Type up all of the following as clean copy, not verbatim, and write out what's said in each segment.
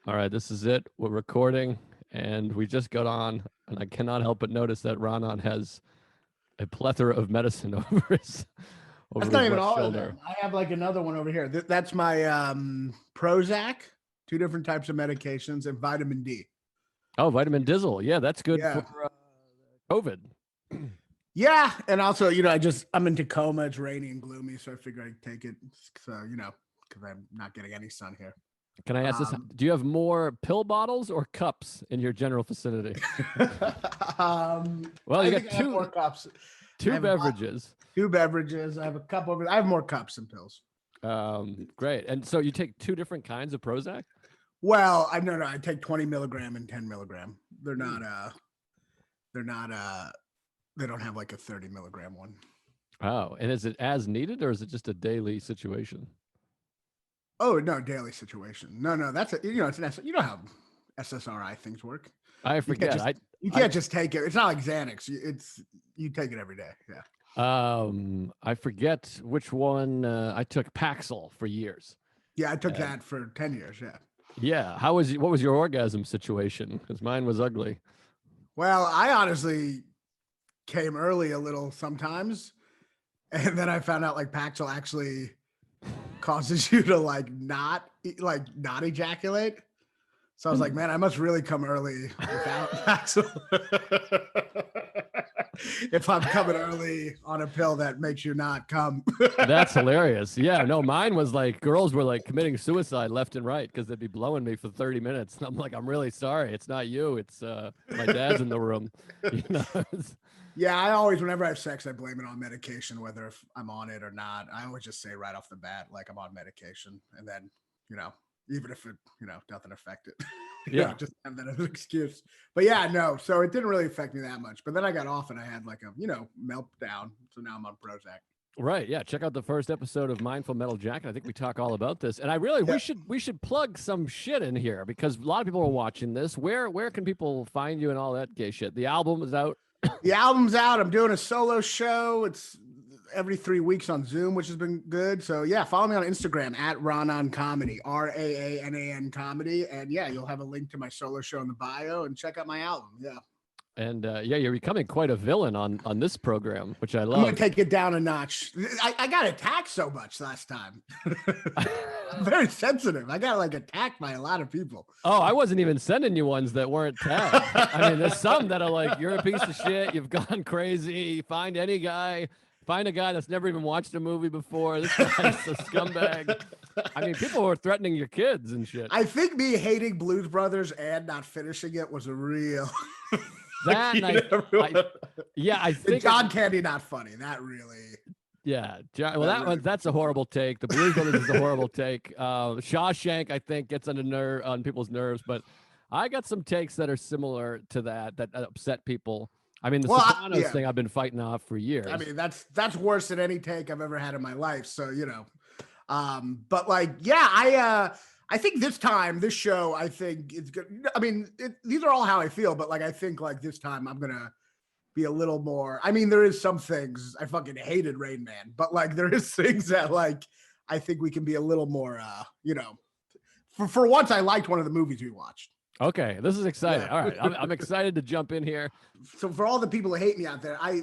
All right, this is it. We're recording, and we just got on, and I cannot help but notice that Raanan has a plethora of medicine over That's his not even left all of shoulder. them. I have like another one over here. That's my Prozac, two different types of medications, and vitamin D. Oh, vitamin Dizzle. Yeah, that's good for Yeah. COVID. Yeah. And also, I'm in Tacoma. It's rainy and gloomy. So I figure I'd take it. So, because I'm not getting any sun here. Can I ask this? Do you have more pill bottles or cups in your general vicinity? Well, you I got think I have more cups. I two have beverages. Two beverages. I have a cup over. I have more cups and pills. Great. And so you take two different kinds of Prozac? Well, no. I take 20 milligram and 10 milligram. They're not. They don't have like a 30 milligram one. Oh, and is it as needed, or is it just a daily situation? Oh no, daily situation. No, that's it's an you know how SSRI things work. I forget. You can't just take it. It's not like Xanax. You take it every day. Yeah. I forget which one. I took Paxil for years. Yeah, I took that for 10 years. Yeah. Yeah. What was your orgasm situation? Because mine was ugly. Well, I honestly came early a little sometimes, and then I found out like Paxil actually causes you to not ejaculate. So I was like, man, I must really come early without Paxil. If I'm coming early on a pill that makes you not come. That's hilarious. Yeah, no, mine was like girls were like committing suicide left and right because they'd be blowing me for 30 minutes. And I'm like, I'm really sorry. It's not you. It's my dad's in the room. Yeah, I always, whenever I have sex, I blame it on medication, whether if I'm on it or not. I always just say right off the bat, like I'm on medication. And then, even if it, doesn't affect it. Just have that as an excuse. But yeah, no. So it didn't really affect me that much. But then I got off and I had like a, meltdown. So now I'm on Prozac. Right. Yeah. Check out the first episode of Mindful Metal Jacket. I think we talk all about this. And we should plug some shit in here because a lot of people are watching this. Where can people find you and all that gay shit? The album is out. The album's out. I'm doing a solo show. It's every 3 weeks on Zoom, which has been good. So yeah, follow me on Instagram at Raanan Comedy, Raanan Comedy. And yeah, you'll have a link to my solo show in the bio and check out my album. Yeah. And you're becoming quite a villain on this program, which I love. I'm gonna take it down a notch. I got attacked so much last time. I'm very sensitive. I got attacked by a lot of people. Oh, I wasn't even sending you ones that weren't tagged. I mean, there's some that are like, you're a piece of shit. You've gone crazy. Find a guy that's never even watched a movie before. This guy's a scumbag. I mean, people were threatening your kids and shit. I think me hating Blues Brothers and not finishing it was a real. That I think John Candy not funny. That really. Yeah, well, that's a horrible take. The Blues Brothers is a horrible take. Shawshank, I think, gets on people's nerves, but I got some takes that are similar to that upset people. I mean, the Sopranos thing I've been fighting off for years. I mean, that's worse than any take I've ever had in my life. So but I think this show, I think it's good. I mean, these are all how I feel, but I think this time I'm gonna be a little more. I mean, there is some things I fucking hated Rain Man, but there is things that I think we can be a little more. For once, I liked one of the movies we watched. Okay, this is exciting. Yeah. All right, I'm excited to jump in here. So for all the people who hate me out there, I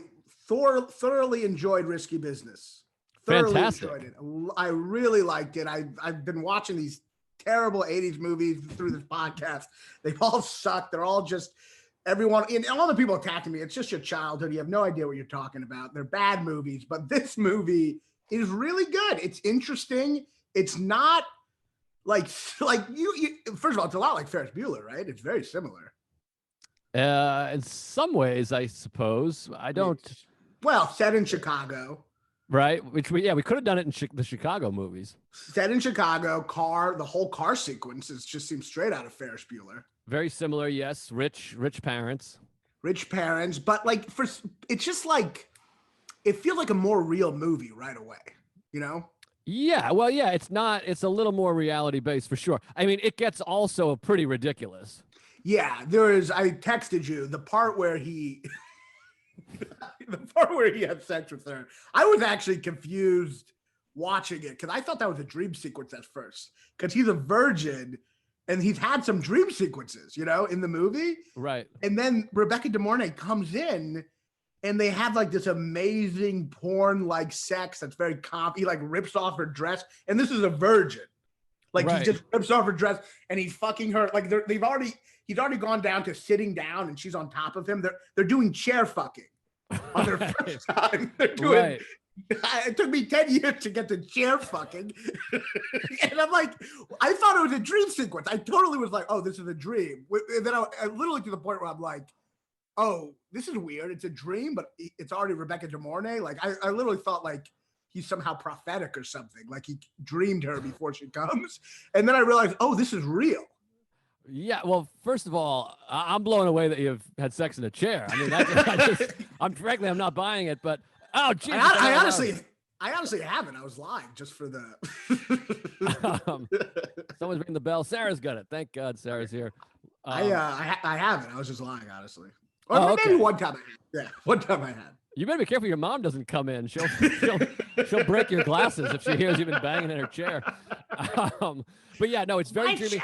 thoroughly enjoyed Risky Business. Thoroughly enjoyed it. I really liked it. I've been watching these terrible 80s movies through this podcast. They all suck. They're all just everyone and all the people attacking me. It's just your childhood. You have no idea what you're talking about. They're bad movies, but this movie is really good. It's interesting. It's not like you first of all, it's a lot like Ferris Bueller, right? It's very similar. In some ways, I suppose. I don't. Well, set in Chicago. Right, which we could have done it in the Chicago movies. Set in Chicago, the whole car sequence just seems straight out of Ferris Bueller. Very similar, yes. Rich parents. Rich parents, but it's just it feels like a more real movie right away, Yeah, well, yeah, it's a little more reality based for sure. I mean, it gets also pretty ridiculous. Yeah, I texted you the part where he. The part where he had sex with her, I was actually confused watching it because I thought that was a dream sequence at first because he's a virgin and he's had some dream sequences, you know, in the movie. Right. And then Rebecca De Mornay comes in and they have like this amazing porn like sex that's very he like rips off her dress, and this is a virgin. Like he just rips off her dress and he's fucking her. Like he's already gone down to sitting down and she's on top of him. They're doing chair fucking on their first time. They're doing it took me 10 years to get to chair fucking. And I'm like, I thought it was a dream sequence. I totally was like, oh, this is a dream. And then I literally to the point where I'm like, oh, this is weird. It's a dream, but it's already Rebecca De Mornay. Like I literally thought like he's somehow prophetic or something. Like he dreamed her before she comes. And then I realized, oh, this is real. Yeah, well, first of all, I'm blown away that you've had sex in a chair. I mean, frankly, I'm not buying it, but oh, geez. I honestly haven't. I was lying just for the. Someone's ringing the bell. Sarah's got it. Thank God, Sarah's here. I haven't. I was just lying, honestly. Or maybe one time I had. Yeah, one time I had. You better be careful your mom doesn't come in. She'll break your glasses if she hears you've been banging in her chair. But yeah, no, it's very dreamy.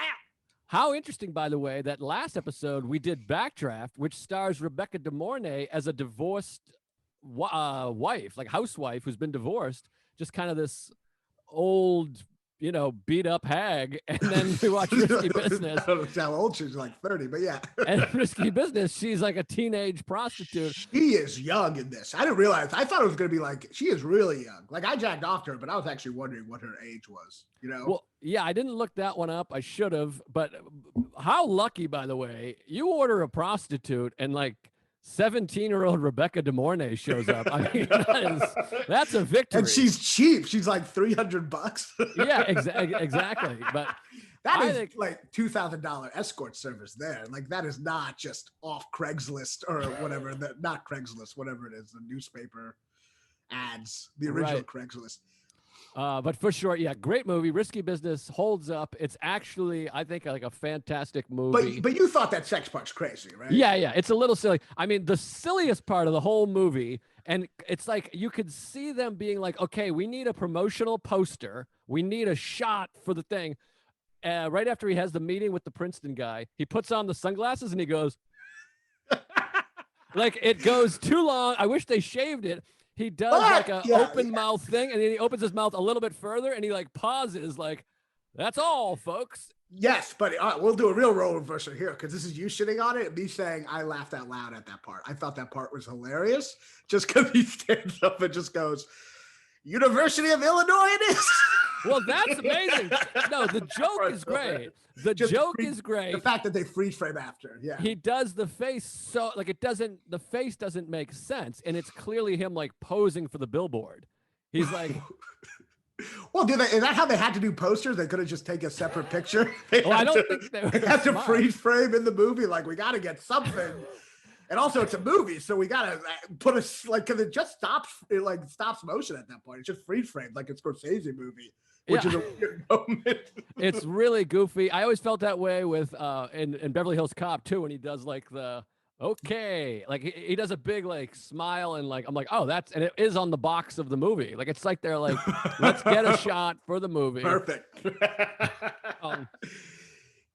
How interesting, by the way, that last episode we did Backdraft, which stars Rebecca De Mornay as a divorced wife, like housewife who's been divorced, just kind of this old, you know, beat up hag. And then we watch Risky Business. I don't know how old she's, like 30, but yeah. And Risky Business, she's like a teenage prostitute. She is young in this. I didn't realize. I thought it was going to be like, she is really young. Like I jacked off to her, but I was actually wondering what her age was, you know? Well, yeah, I didn't look that one up. I should have. But how lucky, by the way, you order a prostitute and like 17-year-old Rebecca De Mornay shows up. I mean, that's a victory. And she's cheap. She's like $300. Yeah, exactly. But that is like $2,000 escort service there. Like that is not just off Craigslist or whatever. Not Craigslist, whatever it is, the newspaper ads, the original Craigslist. But for sure, yeah, great movie. Risky Business holds up. It's actually, I think, like a fantastic movie. But you thought that sex part's crazy, right? Yeah, it's a little silly. I mean, the silliest part of the whole movie, and it's like you could see them being like, okay, we need a promotional poster. We need a shot for the thing. Right after he has the meeting with the Princeton guy, he puts on the sunglasses and he goes, like it goes too long. I wish they shaved it. He does like a open mouth thing, and then he opens his mouth a little bit further, and he like pauses, like, "That's all, folks." Yes, but we'll do a real role reversal here because this is you shitting on it and me saying I laughed out loud at that part. I thought that part was hilarious, just because he stands up and just goes, "University of Illinois, it is." Well, that's amazing. No, the joke is great. The joke is great. The fact that they freeze frame after, yeah. He does the face so like the face doesn't make sense, and it's clearly him like posing for the billboard. He's like, well, is that how they had to do posters? They could have just taken a separate picture. They I don't think they had to freeze frame in the movie. Like we got to get something. And also, it's a movie, so we gotta put because it just stops. It like stops motion at that point. It's just freeze framed, like a Scorsese movie, which is a weird moment. It's really goofy. I always felt that way with in Beverly Hills Cop too, when he does like the like he does a big like smile and like I'm like, oh, and it is on the box of the movie. Like it's like they're like, let's get a shot for the movie. Perfect.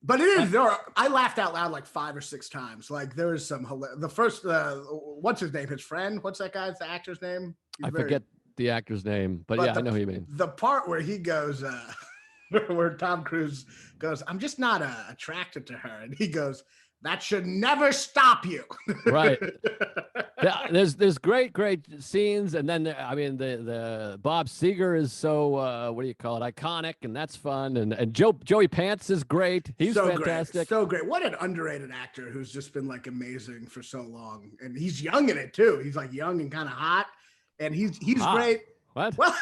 But it is. I laughed out loud like 5 or 6 times. Like there was some the first. What's his name? His friend. What's that guy's the actor's name? I forget the actor's name, but yeah, I know who you mean. The part where he goes, where Tom Cruise goes, I'm just not attracted to her, and he goes, that should never stop you. Right. There's great scenes, and then I mean the Bob Seger is so what do you call it, iconic, and that's fun, and Joey Pants is great. He's so fantastic. So great. What an underrated actor who's just been like amazing for so long, and he's young in it too. He's like young and kind of hot, and he's great. What? Well,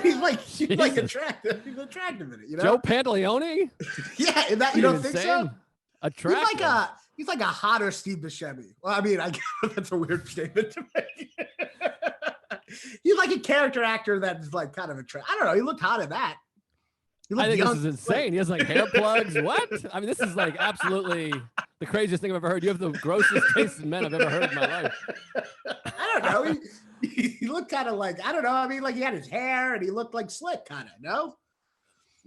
he's like attractive. He's attractive in it, you know. Joe Pantaleone? Yeah, that you don't think so? Attractive. He's like a hotter Steve Buscemi. Well, I mean, I guess that's a weird statement to make. He's like a character actor that's like kind of attractive. I don't know. He looked hot in that. I think this is insane. He has like hair plugs. What? I mean, this is like absolutely the craziest thing I've ever heard. You have the grossest taste in men I've ever heard in my life. I don't know. He looked kind of like, I don't know. I mean, like he had his hair and he looked like slick kind of, no?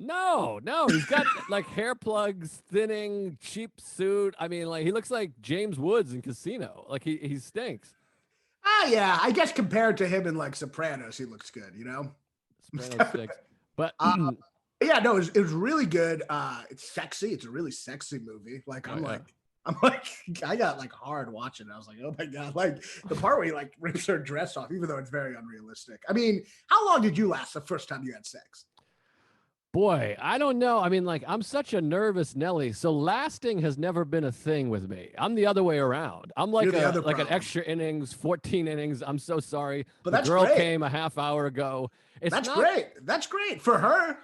No, he's got like hair plugs, thinning, cheap suit. I mean, like he looks like James Woods in Casino. Like he stinks. Ah, yeah. I guess compared to him in like Sopranos, he looks good. Sopranos stinks. But uh, yeah, no, it was really good. It's sexy. It's a really sexy movie. Like I'm like, I got like hard watching it. I was like, oh my God, like the part where he like rips her dress off, even though it's very unrealistic. I mean, how long did you last the first time you had sex? boy, I don't know. I mean, like I'm such a nervous Nelly, so lasting has never been a thing with me. I'm the other way around. I'm like an extra innings, 14 innings. I'm so sorry. But the that's girl great. Came a half hour ago. That's great. That's great for her.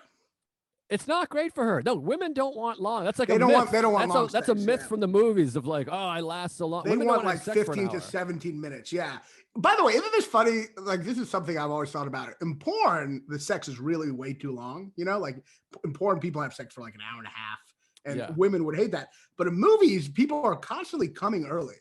It's not great for her. No, women don't want long. That's like they a don't myth. want. They don't want long. That's a myth from the movies of like, oh, I last so long. They women want don't like 15 to 17 minutes. Yeah. By the way, isn't this funny? Like, this is something I've always thought about. In porn, the sex is really way too long. Like in porn, people have sex for like an hour and a half, and women would hate that. But in movies, people are constantly coming early.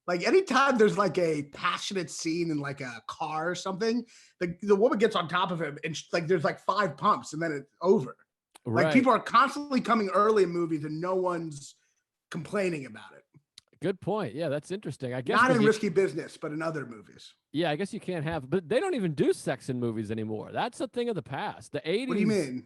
Like anytime there's like a passionate scene in like a car or something, the woman gets on top of him, and like there's like 5 pumps, and then it's over. Right. Like people are constantly coming early in movies, and no one's complaining about it. Good point. Yeah, that's interesting. I guess not in Risky Business, but in other movies. Yeah, I guess you can't have, but they don't even do sex in movies anymore. That's a thing of the past. The 80s. What do you mean?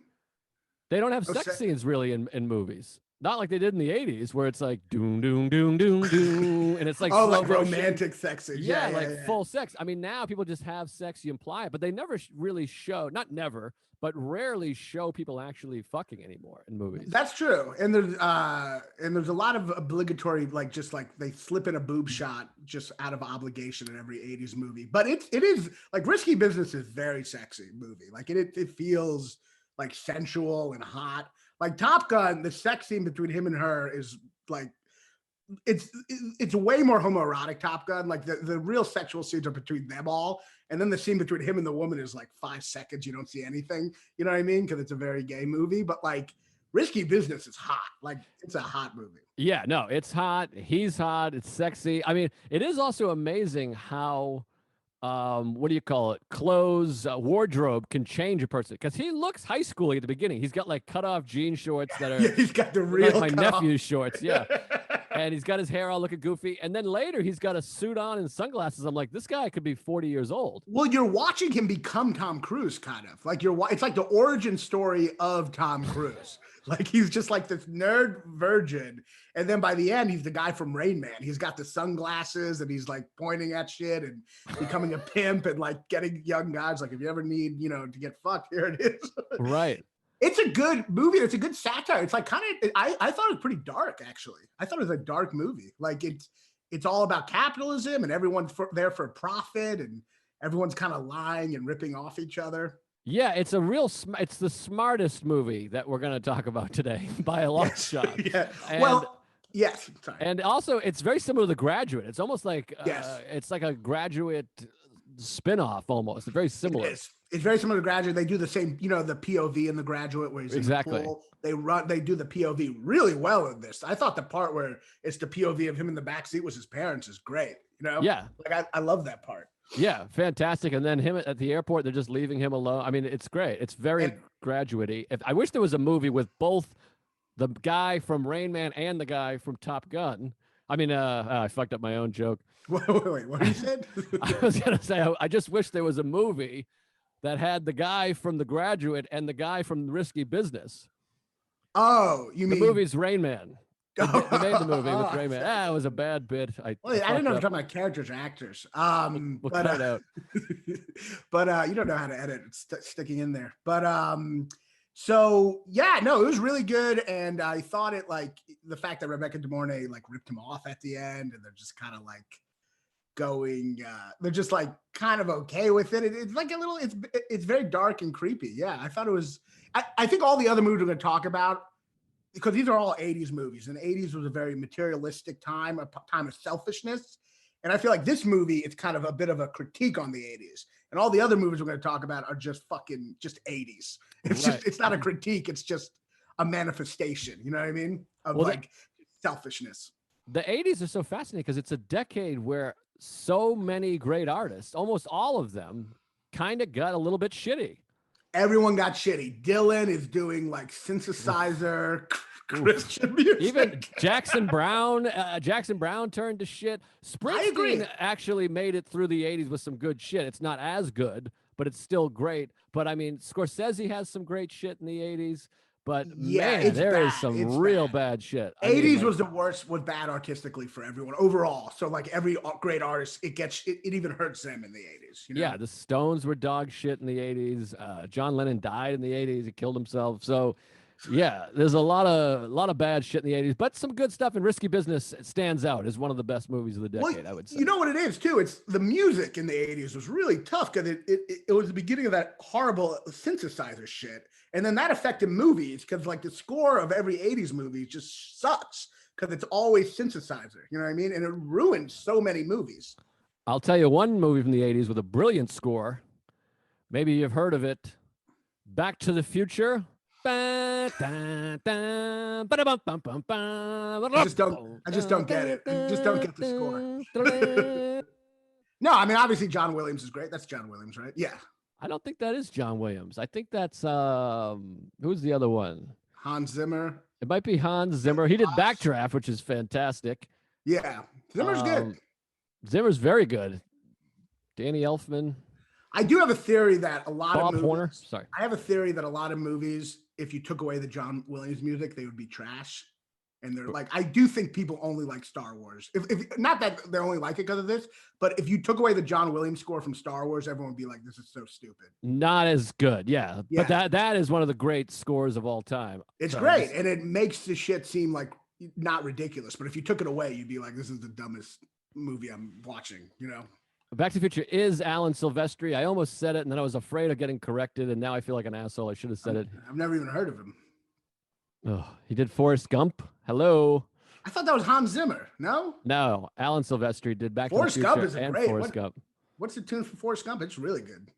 They don't have sex scenes really in movies. Not like they did in the 80s, where it's like doom doom doom doom doom, and it's like like romantic sex scenes. Yeah, full sex. I mean, now people just have sex, you imply it, but they never really show. Not never, but rarely show people actually fucking anymore in movies. That's true. And there's a lot of obligatory, like just like they slip in a boob shot just out of obligation in every 80s movie. But it is like Risky Business is very sexy movie. Like it feels like sensual and hot. Like Top Gun, the sex scene between him and her is like it's way more homoerotic. Top Gun, like the real sexual scenes are between them all, and then the scene between him and the woman is like 5 seconds. You don't see anything. You know what I mean? Because it's a very gay movie. But like Risky Business is hot. Like it's a hot movie. Yeah, no, it's hot. He's hot. It's sexy. I mean, it is also amazing how what do you call it? Clothes, wardrobe can change a person, because he looks high schooly at the beginning. He's got like cut off jean shorts that are he's got the real like my nephew's shorts. Yeah. And he's got his hair all looking goofy. And then later he's got a suit on and sunglasses. I'm like, this guy could be 40 years old. Well, you're watching him become Tom Cruise, kind of. Like it's like the origin story of Tom Cruise. Like he's just like this nerd virgin. And then by the end, he's the guy from Rain Man. He's got the sunglasses and he's like pointing at shit and becoming a pimp and like getting young guys. Like if you ever need, to get fucked, here it is. Right. It's a good movie. It's a good satire. It's like kind of, I thought it was pretty dark, actually. I thought it was a dark movie. Like it's all about capitalism and everyone's there for profit and everyone's kind of lying and ripping off each other. Yeah, it's it's the smartest movie that we're going to talk about today by a long shot. Yeah. And, yes. Sorry. And also it's very similar to The Graduate. It's almost like, yes. It's like a Graduate spinoff almost. It's very similar. It's very similar to Graduate. They do the same, the POV in The Graduate where he's exactly. in the pool. They do the POV really well in this. I thought the part where it's the POV of him in the backseat with his parents is great. Yeah. Like I love that part. Yeah, fantastic. And then him at the airport, they're just leaving him alone. I mean, it's great. It's very Graduate-y. I wish there was a movie with both the guy from Rain Man and the guy from Top Gun. I mean, I fucked up my own joke. Wait, what you said? I was going to say, I just wish there was a movie that had the guy from The Graduate and the guy from Risky Business. Oh, you mean the movie's Rain Man. They made the movie with Rain Man. It was a bad bit. I didn't know if you're talking about characters or actors. We'll cut it out. But you don't know how to edit. It's sticking in there. But so yeah, no, it was really good. And I thought it, like, the fact that Rebecca De Mornay like ripped him off at the end, and they're just kind of like going, they're just like kind of okay with it. It's like a little, it's very dark and creepy. Yeah, I thought it was. I think all the other movies we're going to talk about, because these are all 80s movies, and 80s was a very materialistic time, a time of selfishness. And I feel like this movie, it's kind of a bit of a critique on the 80s. And all the other movies we're going to talk about are just 80s. It's not a critique. It's just a manifestation. You know what I mean? Of selfishness. The 80s are so fascinating because it's a decade where so many great artists, almost all of them, kind of got a little bit shitty. everyone got shitty. Dylan is doing like synthesizer Christian music. Even Jackson Brown turned to shit. Springsteen actually made it through the 80s with some good shit. It's not as good, but it's still great. But I mean, Scorsese has some great shit in the 80s. But yeah, man, there is some real bad shit. 80s was the worst, was bad artistically for everyone overall. So like every great artist, it even hurts them in the 80s. You know? Yeah, the Stones were dog shit in the 80s. John Lennon died in the 80s. He killed himself. So yeah, there's a lot of bad shit in the 80s, but some good stuff. And Risky Business stands out as one of the best movies of the decade, I would say. You know what it is too? It's the music in the 80s was really tough because it was the beginning of that horrible synthesizer shit. And then that affected movies because like the score of every 80s movie just sucks because it's always synthesizer. You know what I mean? And it ruined so many movies. I'll tell you one movie from the 80s with a brilliant score. Maybe you've heard of it. Back to the Future. I just don't get it. I just don't get the score. No, I mean obviously John Williams is great. That's John Williams, right? Yeah. I don't think that is John Williams. I think that's who's the other one? Hans Zimmer. It might be Hans Zimmer. He did Backdraft, which is fantastic. Yeah, Zimmer's good. Zimmer's very good. Danny Elfman. I do have a theory that a lot Bob of movies, Horner. Sorry. I have a theory that a lot of movies, if you took away the John Williams music, they would be trash. And they're like, I do think people only like Star Wars. If not that they only like it because of this, but if you took away the John Williams score from Star Wars, everyone would be like, this is so stupid. Not as good. Yeah. But that is one of the great scores of all time. It's great. And it makes the shit seem like not ridiculous. But if you took it away, you'd be like, this is the dumbest movie I'm watching, you know? Back to the Future is Alan Silvestri. I almost said it, and then I was afraid of getting corrected, and now I feel like an asshole. I should have said it. I've never even heard of him. Oh, he did Forrest Gump. Hello. I thought that was Hans Zimmer. No? No, Alan Silvestri did Back to the Future Gump is and great. Forrest Gump. What's the tune for Forrest Gump? It's really good.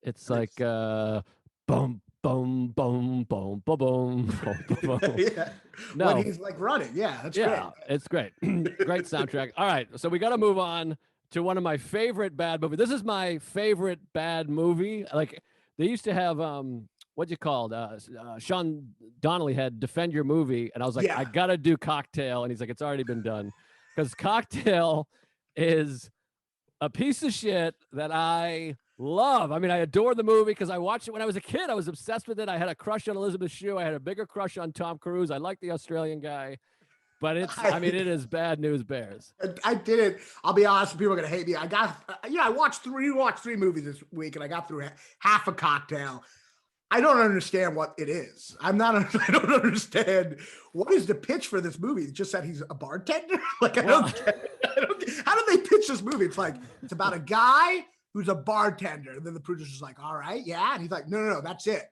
It's like boom, boom, boom, boom, boom, boom, boom. Yeah. No. When he's like running. Yeah, that's great. It's great. Great soundtrack. All right, so we got to move on to one of my favorite bad movies. This is my favorite bad movie. Like they used to have what you called Sean Donnelly had Defend Your Movie, and I was like, I gotta do Cocktail, and he's like, it's already been done, because Cocktail is a piece of shit that I love. I mean, I adore the movie because I watched it when I was a kid. I was obsessed with it. I had a crush on Elizabeth Shue. I had a bigger crush on Tom Cruise. I like the Australian guy. But it is bad news bears. I did it. I'll be honest, people are going to hate me. I watched three movies this week, and I got through half a Cocktail. I don't understand what it is. I don't understand what is the pitch for this movie. It's just that he's a bartender. Like, I don't get. How do they pitch this movie? It's like, it's about a guy who's a bartender. And then the producer's like, all right, yeah. And he's like, no, that's it.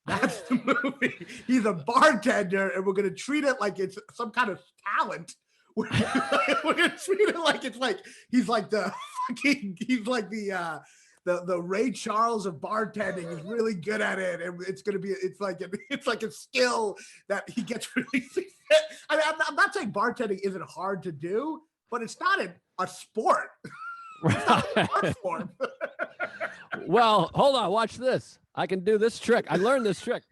That's the movie. He's a bartender, and we're gonna treat it like it's some kind of talent. We're gonna treat it like it's like he's like the Ray Charles of bartending. He's really good at it, and it's like a skill that he gets really. I mean, I'm not saying bartending isn't hard to do, but it's not a sport. It's not an art form. Well, hold on. Watch this. I can do this trick. I learned this trick.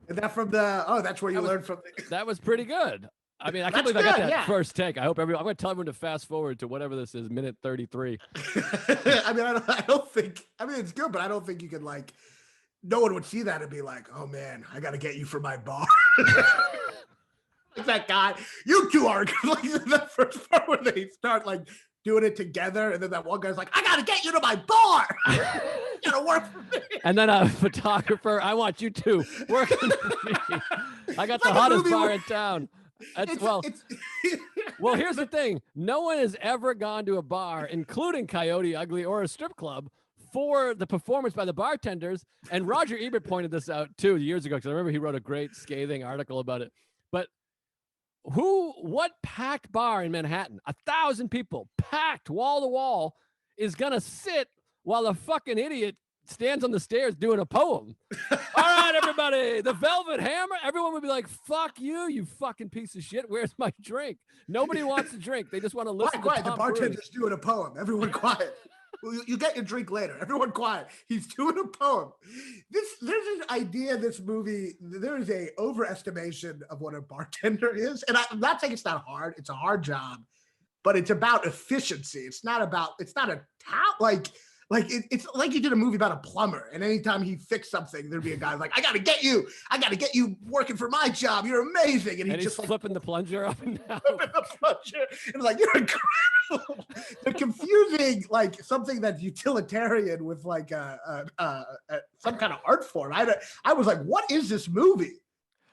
Is that from that's where you learned from. That was pretty good. I mean, I can't believe I got that first take. I'm going to tell everyone to fast forward to whatever this is, minute 33. I mean, I don't think, it's good, but I don't think you could like, no one would see that and be like, oh man, I got to get you for my bar. Like that guy, you two are like the first part where they start like doing it together, and then that one guy's like, I gotta get you to my bar. You gotta work for me. And then a photographer, I want you to work for me. I got the hottest bar in town. Well, here's the thing. No one has ever gone to a bar, including Coyote Ugly or a strip club, for the performance by the bartenders. And Roger Ebert pointed this out 2 years ago, because I remember he wrote a great scathing article about it. But what packed bar in Manhattan, 1,000 people, packed wall to wall, is gonna sit while a fucking idiot stands on the stairs doing a poem? All right, everybody, the Velvet Hammer. Everyone would be like, fuck you, you fucking piece of shit. Where's my drink? Nobody wants a drink. They just want to listen to Tom the bartender's Cruise. doing a poem. Everyone quiet. You get your drink later. Everyone quiet. He's doing a poem. There's an idea in this movie. There is a overestimation of what a bartender is. And I'm not saying it's not hard. It's a hard job, but it's about efficiency. It's not a it's like you did a movie about a plumber, and anytime he fixed something, there'd be a guy like, I gotta get you working for my job. You're amazing. And he's just flipping the plunger up and down. Flipping the plunger. And like, you're incredible. They're confusing like something that's utilitarian with like some kind of art form. I was like, what is this movie?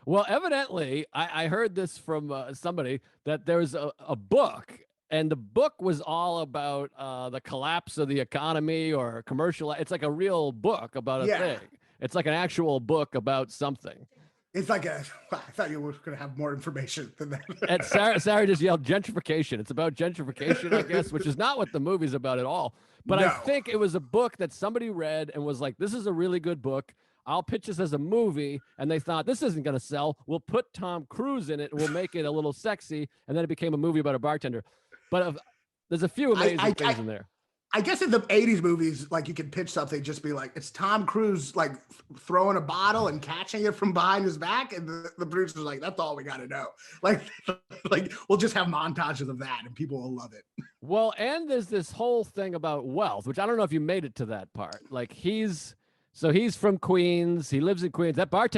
Well, evidently, I heard this from somebody that there's a book. And the book was all about the collapse of the economy or commercial. It's like a real book about a thing. It's like an actual book about something. It's like I thought you were going to have more information than that. And Sarah just yelled gentrification. It's about gentrification, I guess, which is not what the movie's about at all. But no. I think it was a book that somebody read and was like, this is a really good book. I'll pitch this as a movie. And they thought, this isn't going to sell. We'll put Tom Cruise in it and we'll make it a little sexy. And then it became a movie about a bartender. But there's a few amazing things in there. I guess in the 80s movies, like you can pitch something, just be like, it's Tom Cruise like throwing a bottle and catching it from behind his back. And the producer's like, that's all we got to know. Like we'll just have montages of that and people will love it. Well, and there's this whole thing about wealth, which I don't know if you made it to that part. Like he's from Queens. He lives in Queens. That bar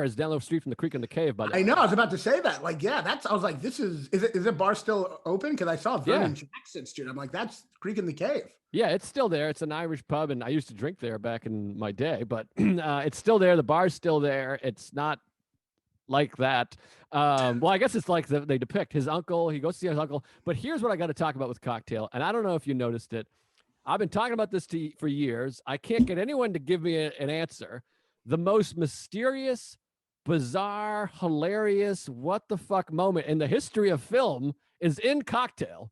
is down the street from the Creek and the Cave. By the way. I know. I was about to say that. Like, yeah, I was like, is it bar still open? Because I saw Vernon Jackson Street. I'm like, that's Creek and the Cave. Yeah, it's still there. It's an Irish pub, and I used to drink there back in my day. But it's still there. The bar's still there. It's not like that. Well, I guess it's like they depict his uncle. He goes to see his uncle. But here's what I got to talk about with Cocktail, and I don't know if you noticed it. I've been talking about this for years. I can't get anyone to give me an answer. The most mysterious, bizarre, hilarious, what the fuck moment in the history of film is in Cocktail.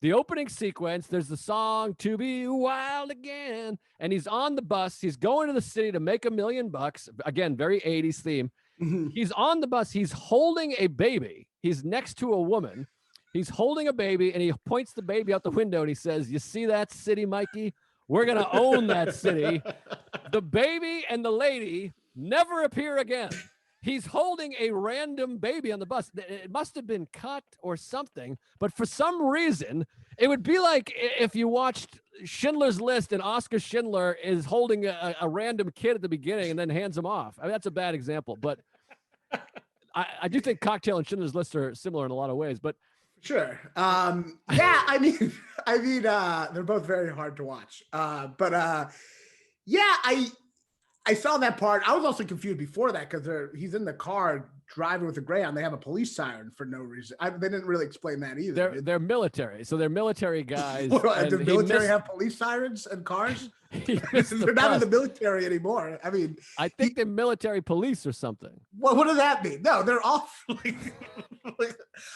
The opening sequence, there's the song To Be Wild Again, and he's on the bus. He's going to the city to make $1 million. Again, very 80s theme. Mm-hmm. He's on the bus. He's holding a baby. He's next to a woman. He's holding a baby, and he points the baby out the window, and he says, you see that city, Mikey? We're going to own that city. The baby and the lady never appear again. He's holding a random baby on the bus. It must have been cut or something, but for some reason, it would be like if you watched Schindler's List and Oscar Schindler is holding a random kid at the beginning and then hands him off. I mean, that's a bad example, but I do think Cocktail and Schindler's List are similar in a lot of ways, but sure. Yeah, I mean, they're both very hard to watch. Yeah, I saw that part. I was also confused before that because he's in the car driving with a Greyhound. They have a police siren for no reason. They didn't really explain that either. They're military, so they're military guys. Does the military have police sirens and cars? They're not in the military anymore. I mean, I think they're military police or something. What does that mean? No, they're all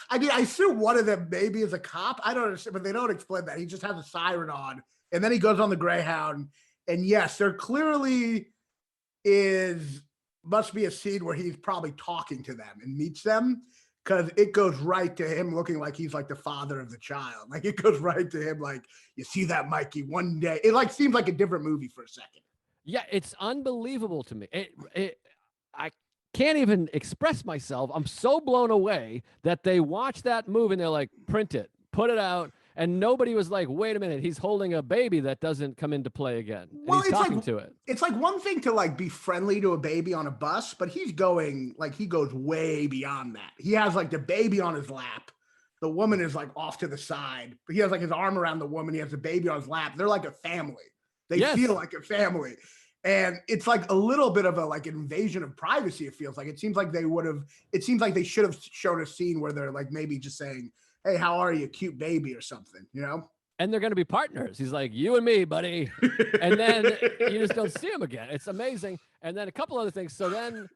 I mean, I assume one of them maybe is a cop. I don't understand, but they don't explain that. He just has a siren on, and then he goes on the Greyhound. And yes, there clearly must be a scene where he's probably talking to them and meets them, because it goes right to him looking like he's like the father of the child. Like it goes right to him like, you see that, Mikey, one day. It like seems like a different movie for a second. Yeah, it's unbelievable to me. I can't even express myself. I'm so blown away that they watch that movie and they're like, print it, put it out. And nobody was like, wait a minute, he's holding a baby that doesn't come into play again. And well, he's talking to it. It's like one thing to like be friendly to a baby on a bus, but he goes way beyond that. He has like the baby on his lap. The woman is like off to the side, but he has like his arm around the woman. He has the baby on his lap. They're like a family. They feel like a family. And it's like a little bit of a like invasion of privacy. It feels like, it seems like they should have shown a scene where they're like maybe just saying, hey, how are you, cute baby or something, you know? And they're going to be partners. He's like, you and me, buddy. And then you just don't see him again. It's amazing. And then a couple other things. So then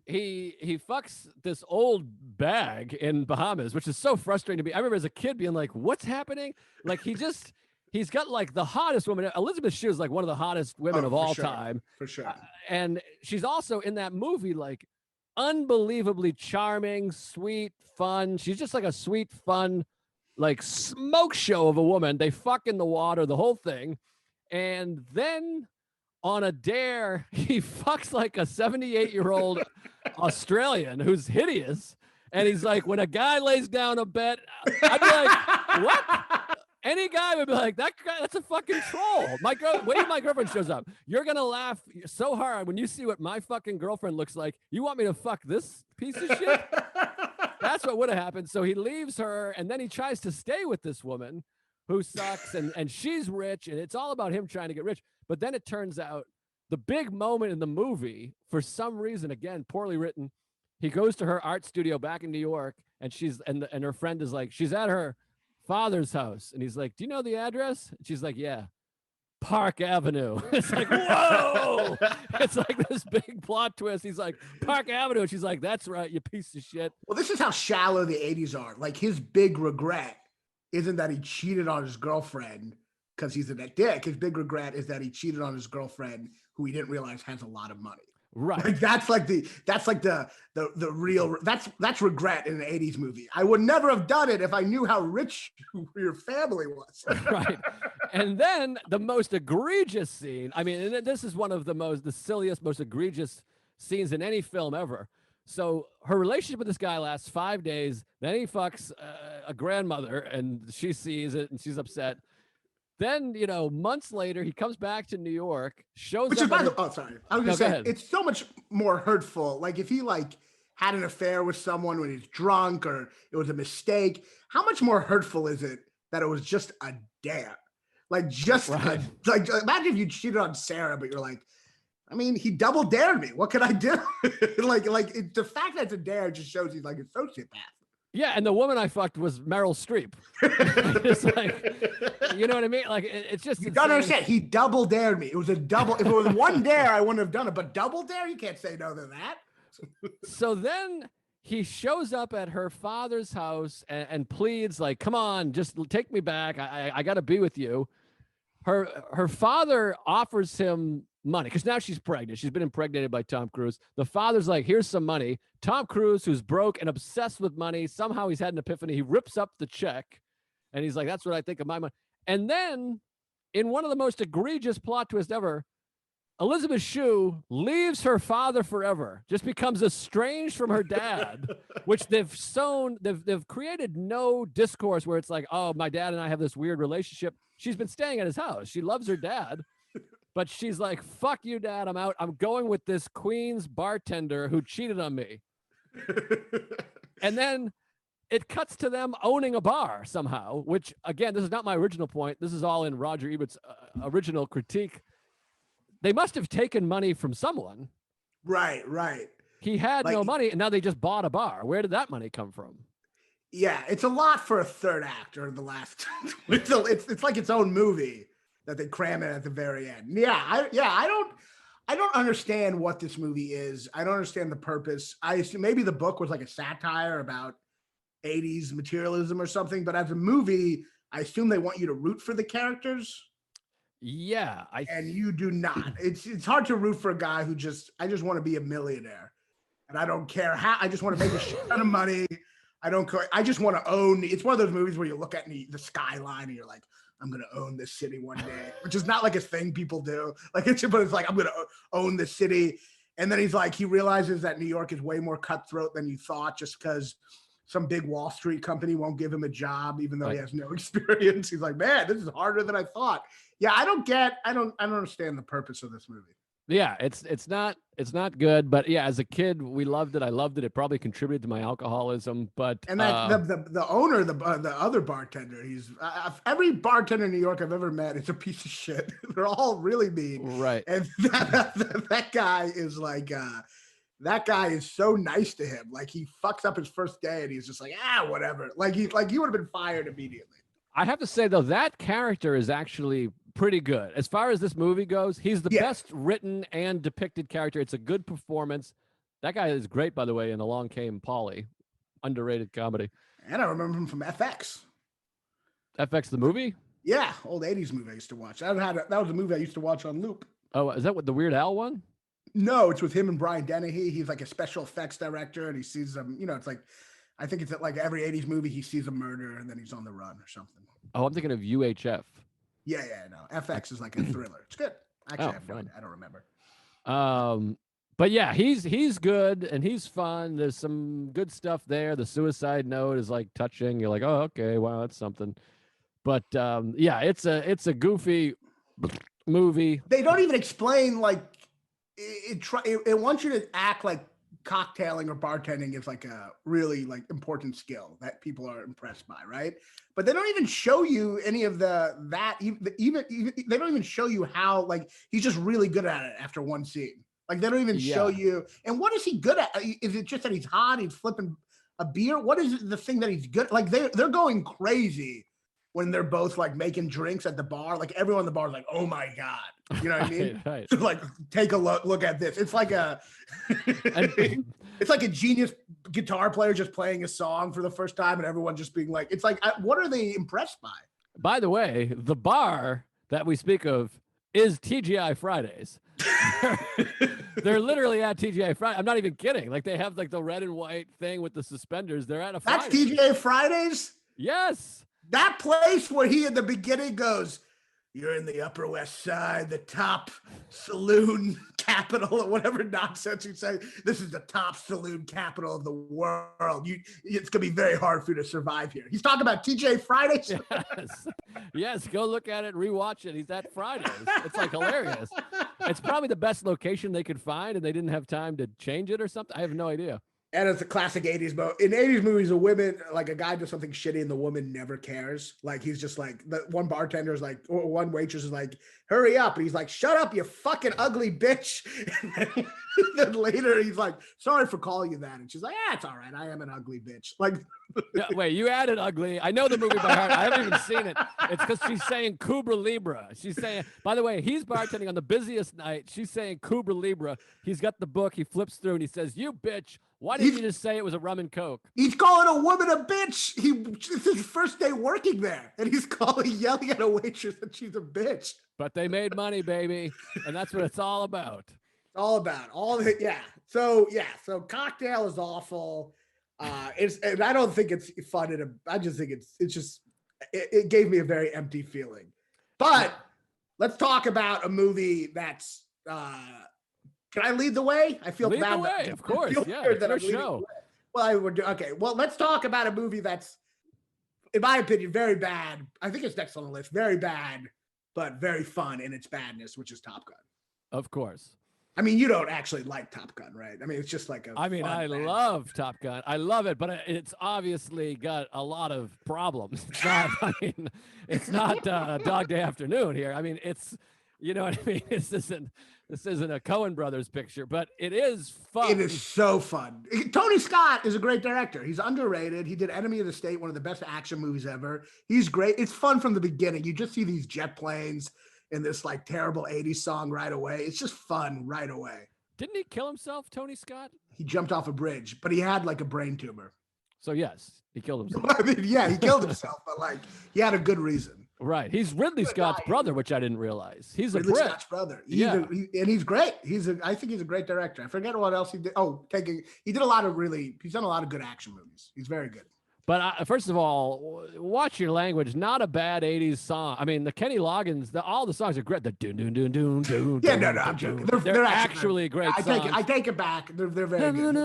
he fucks this old bag in Bahamas, which is so frustrating to me. I remember as a kid being like, what's happening? Like he's got like the hottest woman. Elizabeth Shue is like one of the hottest women of all time. For sure. And she's also in that movie, like unbelievably charming, sweet, fun. She's just like a sweet, fun, like smoke show of a woman. They fuck in the water, the whole thing. And then on a dare, he fucks like a 78-year-old Australian who's hideous. And he's like, when a guy lays down a bet, I'd be like, what? Any guy would be like, that guy, that's a fucking troll. Wait till my girlfriend shows up. You're going to laugh so hard when you see what my fucking girlfriend looks like. You want me to fuck this piece of shit? That's what would have happened. So he leaves her, and then he tries to stay with this woman who sucks, and she's rich, and it's all about him trying to get rich. But then it turns out the big moment in the movie, for some reason, again, poorly written, he goes to her art studio back in New York, and and her friend is like, she's at her father's house, and he's like, do you know the address? And she's like, yeah, Park Avenue. It's like, whoa. It's like this big plot twist. He's like, Park Avenue. And she's like, that's right, you piece of shit. Well, this is how shallow the 80s are. Like, his big regret isn't that he cheated on his girlfriend because he's a dick. His big regret is that he cheated on his girlfriend who he didn't realize has a lot of money. Right. Like, that's the real, that's regret in an 80s movie. I would never have done it if I knew how rich your family was. Right. And then the most egregious scene, I mean, and this is one of the silliest, most egregious scenes in any film ever. So her relationship with this guy lasts 5 days. Then he fucks a grandmother, and she sees it, and she's upset. Then, months later, he comes back to New York, shows Which up. is, by the oh, sorry. I was just saying, it's so much more hurtful. Like, if he had an affair with someone when he's drunk, or it was a mistake, how much more hurtful is it that it was just a dare? Like, just right. like imagine if you cheated on Sarah, but you're like, I mean, he double dared me. What could I do? The fact that it's a dare just shows he's like a sociopath. Yeah, and the woman I fucked was Meryl Streep. It's like, you know what I mean? Like, it's just you don't understand. He double dared me. It was a double. If it was one dare, I wouldn't have done it. But double dare, you can't say no to that. So then he shows up at her father's house and pleads, like, come on, just take me back. I got to be with you. Her father offers him money because now she's pregnant. She's been impregnated by Tom Cruise. The father's like, here's some money. Tom Cruise, who's broke and obsessed with money, somehow he's had an epiphany. He rips up the check, and he's like, that's what I think of my money. And then, in one of the most egregious plot twists ever, Elizabeth Shue leaves her father forever, just becomes estranged from her dad, which they've created no discourse where it's like, oh, my dad and I have this weird relationship. She's been staying at his house. She loves her dad, but she's like, fuck you, dad. I'm out. I'm going with this Queens bartender who cheated on me. And then it cuts to them owning a bar somehow, which, again, this is not my original point. This is all in Roger Ebert's original critique. They must have taken money from someone. Right. He had no money, and now they just bought a bar. Where did that money come from? Yeah, it's a lot for a third act or the last. It's like its own movie that they cram in at the very end. I don't understand what this movie is. I don't understand the purpose. I assume maybe the book was like a satire about 80s materialism or something, but as a movie, I assume they want you to root for the characters. Yeah, and you do not. It's hard to root for a guy who I just want to be a millionaire, and I don't care how. I just want to make a shit ton of money. I don't care. I just want to own. It's one of those movies where you look at the skyline and you're like, I'm gonna own this city one day, which is not like a thing people do. But it's like, I'm gonna own this city, and then he realizes that New York is way more cutthroat than you thought, just because some big Wall Street company won't give him a job, even though he has no experience. He's like, man, this is harder than I thought. Yeah, I don't understand the purpose of this movie. Yeah, it's not good, but yeah, as a kid, we loved it. I loved it. It probably contributed to my alcoholism, but the owner, the other bartender, he's every bartender in New York I've ever met is a piece of shit. They're all really mean, right? And that guy is like. That guy is so nice to him. Like, he fucks up his first day and he's just like, whatever. Like he would have been fired immediately. I have to say, though, that character is actually pretty good. As far as this movie goes, he's the best written and depicted character. It's a good performance. That guy is great, by the way, in Along Came Polly. Underrated comedy. And I remember him from FX. FX the movie? Yeah, old 80s movie I used to watch. That was a movie I used to watch on loop. Oh, is that what the Weird Al one? No, it's with him and Brian Dennehy. He's like a special effects director, and he sees them. It's like, I think it's like every 80s movie he sees a murder and then he's on the run or something. Oh, I'm thinking of UHF. Yeah, no. FX is like a thriller. It's good. Actually, I don't remember. But yeah, he's good and he's fun. There's some good stuff there. The suicide note is like touching. You're like, oh, okay, wow, that's something. But yeah, it's a goofy movie. They don't even explain like it wants you to act like cocktailing or bartending is like a really like important skill that people are impressed by, right? But they don't even show you any of even they don't even show you how like he's just really good at it after one scene. Like they don't even show you. And what is he good at? Is it just that he's hot? He's flipping a beer? What is the thing that he's good? Like they're going crazy when they're both like making drinks at the bar. Like everyone in the bar is like, oh my God. You know what I mean? Right. So like take a look at this. It's like it's like a genius guitar player just playing a song for the first time and everyone just being like, it's like, what are they impressed by? By the way, the bar that we speak of is TGI Fridays. They're literally at TGI Fridays. I'm not even kidding. Like they have like the red and white thing with the suspenders. They're at a Fridays. That's TGI Fridays? Yes. That place where he in the beginning goes, you're in the Upper West Side, the top saloon capital, or whatever nonsense you say. This is the top saloon capital of the world. It's going to be very hard for you to survive here. He's talking about TJ Fridays. Yes, go look at it, rewatch it. He's at Fridays. It's like hilarious. It's probably the best location they could find, and they didn't have time to change it or something. I have no idea. And it's a classic 80s movie. In 80s movies, a guy does something shitty and the woman never cares. Like he's just like, the one bartender is like, or one waitress is like, hurry up. And he's like, shut up, you fucking ugly bitch. And then later he's like, sorry for calling you that. And she's like, it's all right. I am an ugly bitch. Like, wait, you added ugly. I know the movie by heart. I haven't even seen it. It's because she's saying Kubra Libra. She's saying, by the way, he's bartending on the busiest night. She's saying Kubra Libra. He's got the book. He flips through and he says, you bitch. Why didn't you just say it was a rum and coke? He's calling a woman a bitch. It's his first day working there. And he's yelling at a waitress that she's a bitch. But they made money, baby. And that's what it's all about. Yeah. So Cocktail is awful. And I don't think it's fun. I just think it gave me a very empty feeling. But let's talk about a movie that's, can I lead the way? I feel lead bad. The way, of course. Yeah, it's our show. Well, okay. Well, let's talk about a movie that's, in my opinion, very bad. I think it's next on the list. Very bad, but very fun in its badness, which is Top Gun. Of course. I mean, you don't actually like Top Gun, right? I mean, it's just like I love Top Gun. I love it, but it's obviously got a lot of problems. It's not, it's not Dog Day Afternoon here. I mean, it's, you know what I mean? This isn't a Coen Brothers picture, but it is fun. It is so fun. Tony Scott is a great director. He's underrated. He did Enemy of the State, one of the best action movies ever. He's great. It's fun from the beginning. You just see these jet planes in this like terrible 80s song right away. It's just fun right away. Didn't he kill himself, Tony Scott? He jumped off a bridge, but he had like a brain tumor. So yes, he killed himself. I mean, yeah, he killed himself, but like he had a good reason. Right. He's Ridley Scott's brother, which I didn't realize. He's a Brit. Scott's brother. And he's great. I think he's a great director. I forget what else he did. He's done a lot of good action movies. He's very good. But first of all, watch your language. Not a bad 80s song. I mean, the Kenny Loggins, all the songs are great. The doon doon doon doon doon. Yeah, no, I'm joking. They're actually great songs. I take it back. They're very good.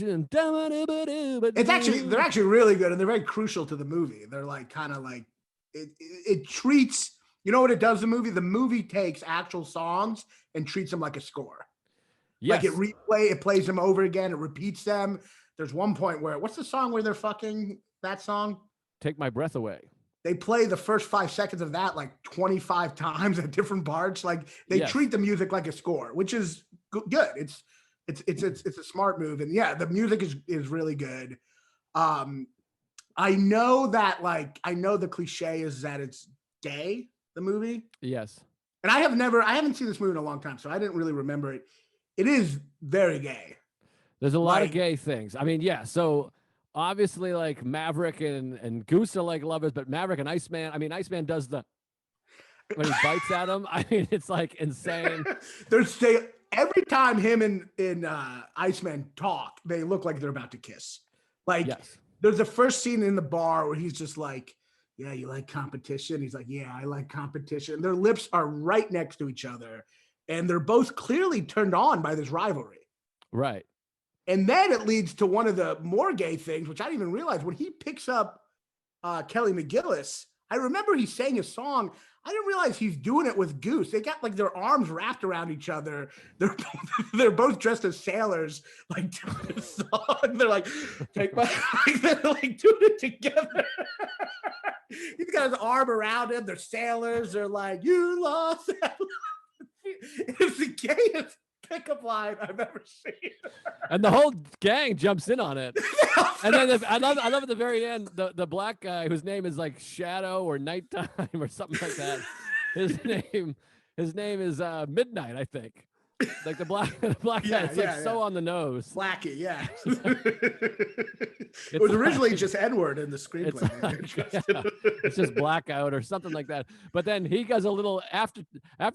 They're actually really good, and they're very crucial to the movie. They're like kind of like it treats. You know what it does? The movie takes actual songs and treats them like a score. Yes. Like it plays them over again. It repeats them. There's one point where, what's the song where they're fucking that song? Take My Breath Away. They play the first 5 seconds of that like 25 times at different parts. Like they treat the music like a score, which is good. It's a smart move. And yeah, the music is really good. I know the cliche is that it's gay, the movie. Yes. And I haven't seen this movie in a long time, so I didn't really remember it. It is very gay. There's a lot of gay things. I mean, yeah. So obviously, like Maverick and Goose are like lovers, but Maverick and Iceman. I mean, Iceman does when he bites at him. I mean, it's like insane. Every time him and Iceman talk, they look like they're about to kiss. Like, There's the first scene in the bar where he's just like, yeah, you like competition? He's like, yeah, I like competition. Their lips are right next to each other. And they're both clearly turned on by this rivalry. Right. And then it leads to one of the more gay things, which I didn't even realize. When he picks up Kelly McGillis, I remember he sang a song. I didn't realize he's doing it with Goose. They got like their arms wrapped around each other. They're both dressed as sailors, like doing this song. They're like, take my, they're like doing it together. He's got his arm around him. They're sailors. They're like, you lost. It's the gayest pickup line I've ever seen. And the whole gang jumps in on it. And then I love at the very end, the black guy whose name is like Shadow or Nighttime or something like that. His name is Midnight, I think. Like the black guy, it's like so on the nose. Blackie, yeah. It was originally just Edward in the screenplay. It's just Blackout or something like that. But then he goes a little after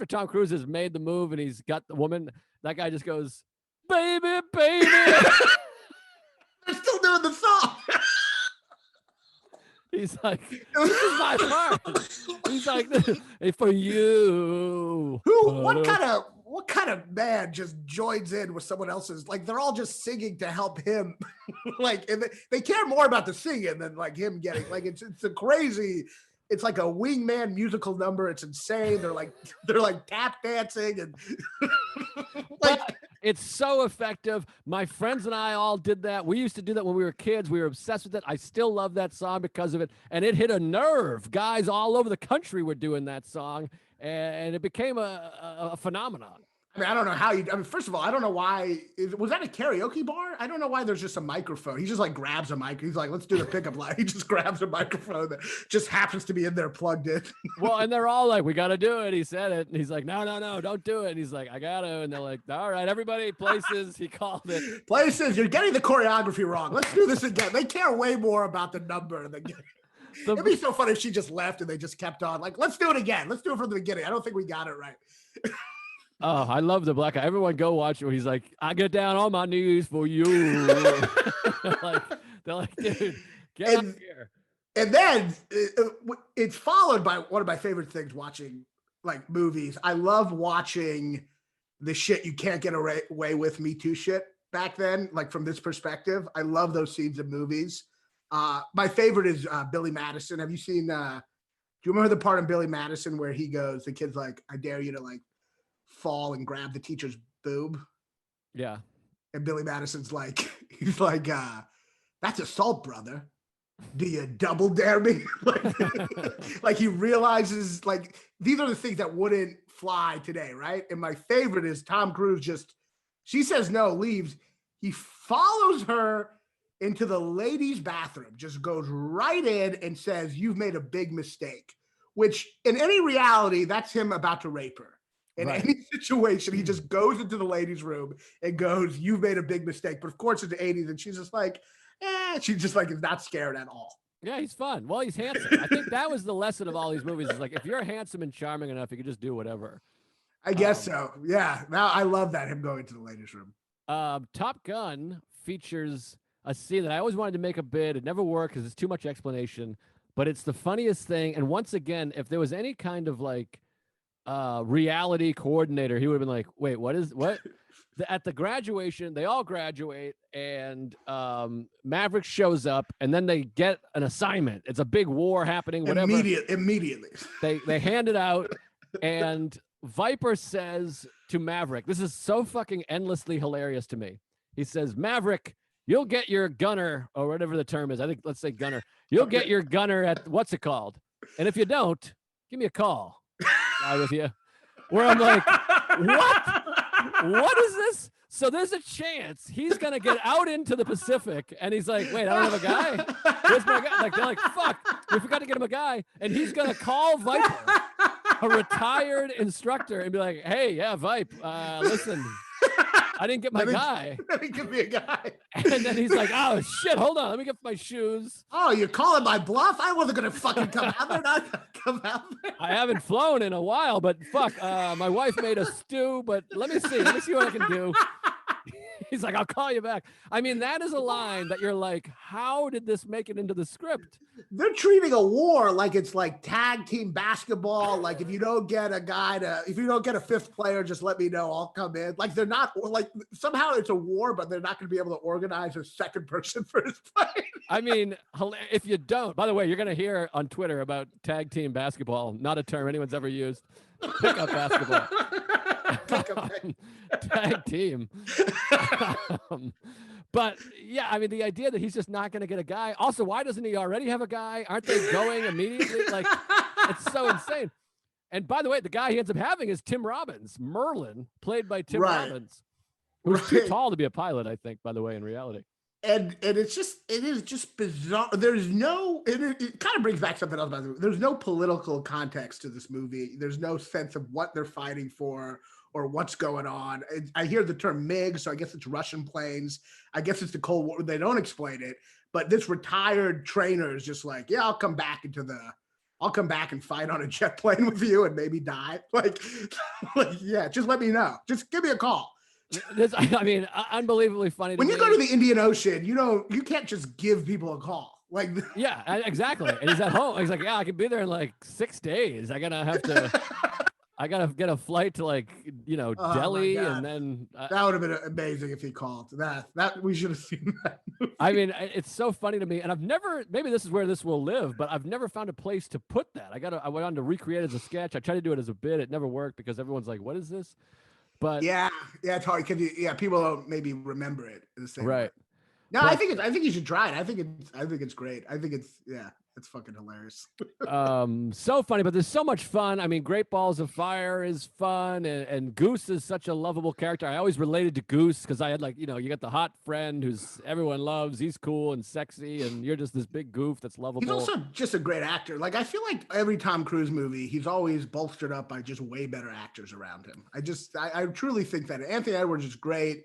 Tom Cruise has made the move and he's got the woman. That guy just goes, baby, baby. They're still doing the song. He's like, this is my part. He's like, for you. What kind of man just joins in with someone else's? Like they're all just singing to help him. Like, and they care more about the singing than like him getting. Like it's a crazy. It's like a wingman musical number. It's insane. They're like tap dancing and like it's so effective. My friends and I all did that. We used to do that when we were kids. We were obsessed with it. I still love that song because of it. And it hit a nerve. Guys all over the country were doing that song. And it became a phenomenon. I mean, I don't know how you. I mean, first of all, I don't know why. Was that a karaoke bar? I don't know why there's just a microphone. He just like grabs a mic. He's like, let's do the pickup line. He just grabs a microphone that just happens to be in there plugged in. Well, and they're all like, we got to do it. He said it. And he's like, no, don't do it. And he's like, I got to. And they're like, all right, everybody, places. He called it. Places. You're getting the choreography wrong. Let's do this again. They care way more about the number than. It'd be so funny if she just left and they just kept on. Like, let's do it again. Let's do it from the beginning. I don't think we got it right. Oh, I love the black guy. Everyone go watch it. He's like, I get down on my knees for you. they're like, dude, get out here. And then it's followed by one of my favorite things watching like movies. I love watching the shit you can't get away with Me Too shit back then. Like from this perspective, I love those scenes in movies. My favorite is Billy Madison. Have you seen, do you remember the part in Billy Madison where he goes, the kid's like, I dare you to like fall and grab the teacher's boob? Yeah. And Billy Madison's like, he's like, that's assault, brother. Do you double dare me? Like he realizes like, these are the things that wouldn't fly today, right? And my favorite is Tom Cruise she says no, leaves. He follows her into the ladies' bathroom, just goes right in and says, you've made a big mistake, which in any reality, that's him about to rape her. In any situation, he just goes into the ladies' room and goes, you've made a big mistake. But of course, it's the 80s, and she's just like, she just like is not scared at all. Yeah, he's fun. Well, he's handsome. I think that was the lesson of all these movies is like, if you're handsome and charming enough, you can just do whatever. I guess so. Yeah. Now I love that, him going to the ladies' room. Top Gun features a scene that I always wanted to make a bid. It never worked because it's too much explanation, but it's the funniest thing. And once again, if there was any kind of like reality coordinator, he would have been like, wait, what? At the graduation, they all graduate and Maverick shows up and then they get an assignment. It's a big war happening, whatever. Immediately. They hand it out and Viper says to Maverick, this is so fucking endlessly hilarious to me. He says, Maverick, you'll get your gunner, or whatever the term is. I think, let's say gunner. You'll get your gunner at, what's it called? And if you don't, give me a call. With you. Where I'm like, what is this? So there's a chance he's going to get out into the Pacific. And he's like, wait, I don't have a guy. Where's my guy? Like, they're like, fuck, we forgot to get him a guy. And he's going to call Viper, a retired instructor, and be like, hey, yeah, Vipe, listen, I didn't get my guy. Let me give me a guy. And then he's like, oh, shit, hold on. Let me get my shoes. Oh, you're calling my bluff? I wasn't going to fucking come out there. Not gonna come out there. I haven't flown in a while, but fuck, my wife made a stew, but let me see what I can do. He's like, I'll call you back. I mean, that is a line that you're like, how did this make it into the script? They're treating a war like it's like tag team basketball. Like if you don't get a fifth player, just let me know. I'll come in. Like they're not like somehow it's a war, but they're not going to be able to organize a second person for his fight. I mean, if you don't, by the way, you're going to hear on Twitter about tag team basketball, not a term anyone's ever used. Pickup basketball. Tag team. But yeah, I mean, the idea that he's just not going to get a guy. Also, why doesn't he already have a guy? Aren't they going immediately? Like, it's so insane. And by the way, the guy he ends up having is Tim Robbins, Merlin, played by Tim Robbins, who's too tall to be a pilot, I think, by the way, in reality. And it is just bizarre. There's no, it kind of brings back something else about the movie. There's no political context to this movie. There's no sense of what they're fighting for or what's going on. I hear the term MiG, so I guess it's Russian planes. I guess it's the Cold War. They don't explain it, but this retired trainer is just like, yeah, I'll come back and fight on a jet plane with you and maybe die. Like yeah, just let me know. Just give me a call. I mean, unbelievably funny. When you go to the Indian Ocean, you can't just give people a call. Like, yeah, exactly. And he's at home. He's like, yeah, I can be there in like 6 days. I gotta get a flight to like, Delhi, and then that would have been amazing if he called. That we should have seen that movie. I mean, it's so funny to me, and I've never. Maybe this is where this will live, but I've never found a place to put that. I went on to recreate it as a sketch. I tried to do it as a bit. It never worked because everyone's like, "What is this?" But yeah, it's hard because people don't maybe remember it the same right. way. No, but, I think you should try it. I think it's great. I think it's fucking hilarious. So funny, but there's so much fun. I mean, Great Balls of Fire is fun, and Goose is such a lovable character. I always related to Goose because I had you got the hot friend who's everyone loves. He's cool and sexy, and you're just this big goof that's lovable. He's also just a great actor. Like I feel like every Tom Cruise movie, he's always bolstered up by just way better actors around him. I truly think that Anthony Edwards is great.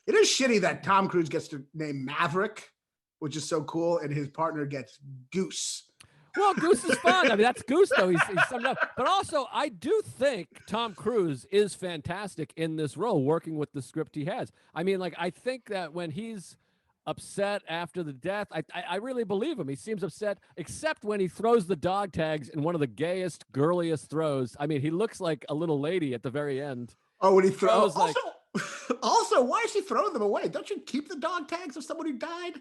It is shitty that Tom Cruise gets to name Maverick, which is so cool, and his partner gets Goose. Well, Goose is fun. I mean, that's Goose, though. He's summed up. But also, I do think Tom Cruise is fantastic in this role, working with the script he has. I mean, I think that when he's upset after the death, I really believe him. He seems upset, except when he throws the dog tags in one of the gayest, girliest throws. I mean, he looks like a little lady at the very end. Oh, when he throws Also, why is he throwing them away? Don't you keep the dog tags of someone who died?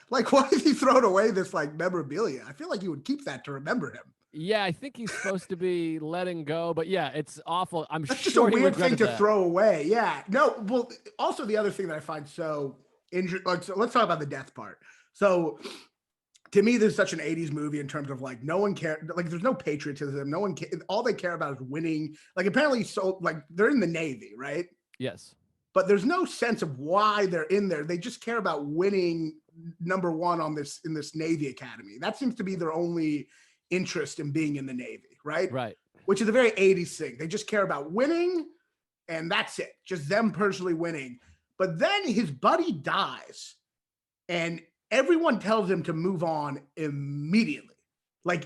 Like, why is he throwing away this memorabilia? I feel like you would keep that to remember him. Yeah, I think he's supposed to be letting go, but yeah, it's awful. That's just a weird thing to throw away. Yeah, no. Well, also the other thing that I find so interesting. So let's talk about the death part. So, to me, this is such an 80s movie in terms of no one cares. There's no patriotism. No one. All they care about is winning. Apparently, they're in the Navy, right? Yes. But there's no sense of why they're in there. They just care about winning number one in this Navy Academy. That seems to be their only interest in being in the Navy, right? Right. Which is a very 80s thing. They just care about winning, and that's it. Just them personally winning. But then his buddy dies, and everyone tells him to move on immediately.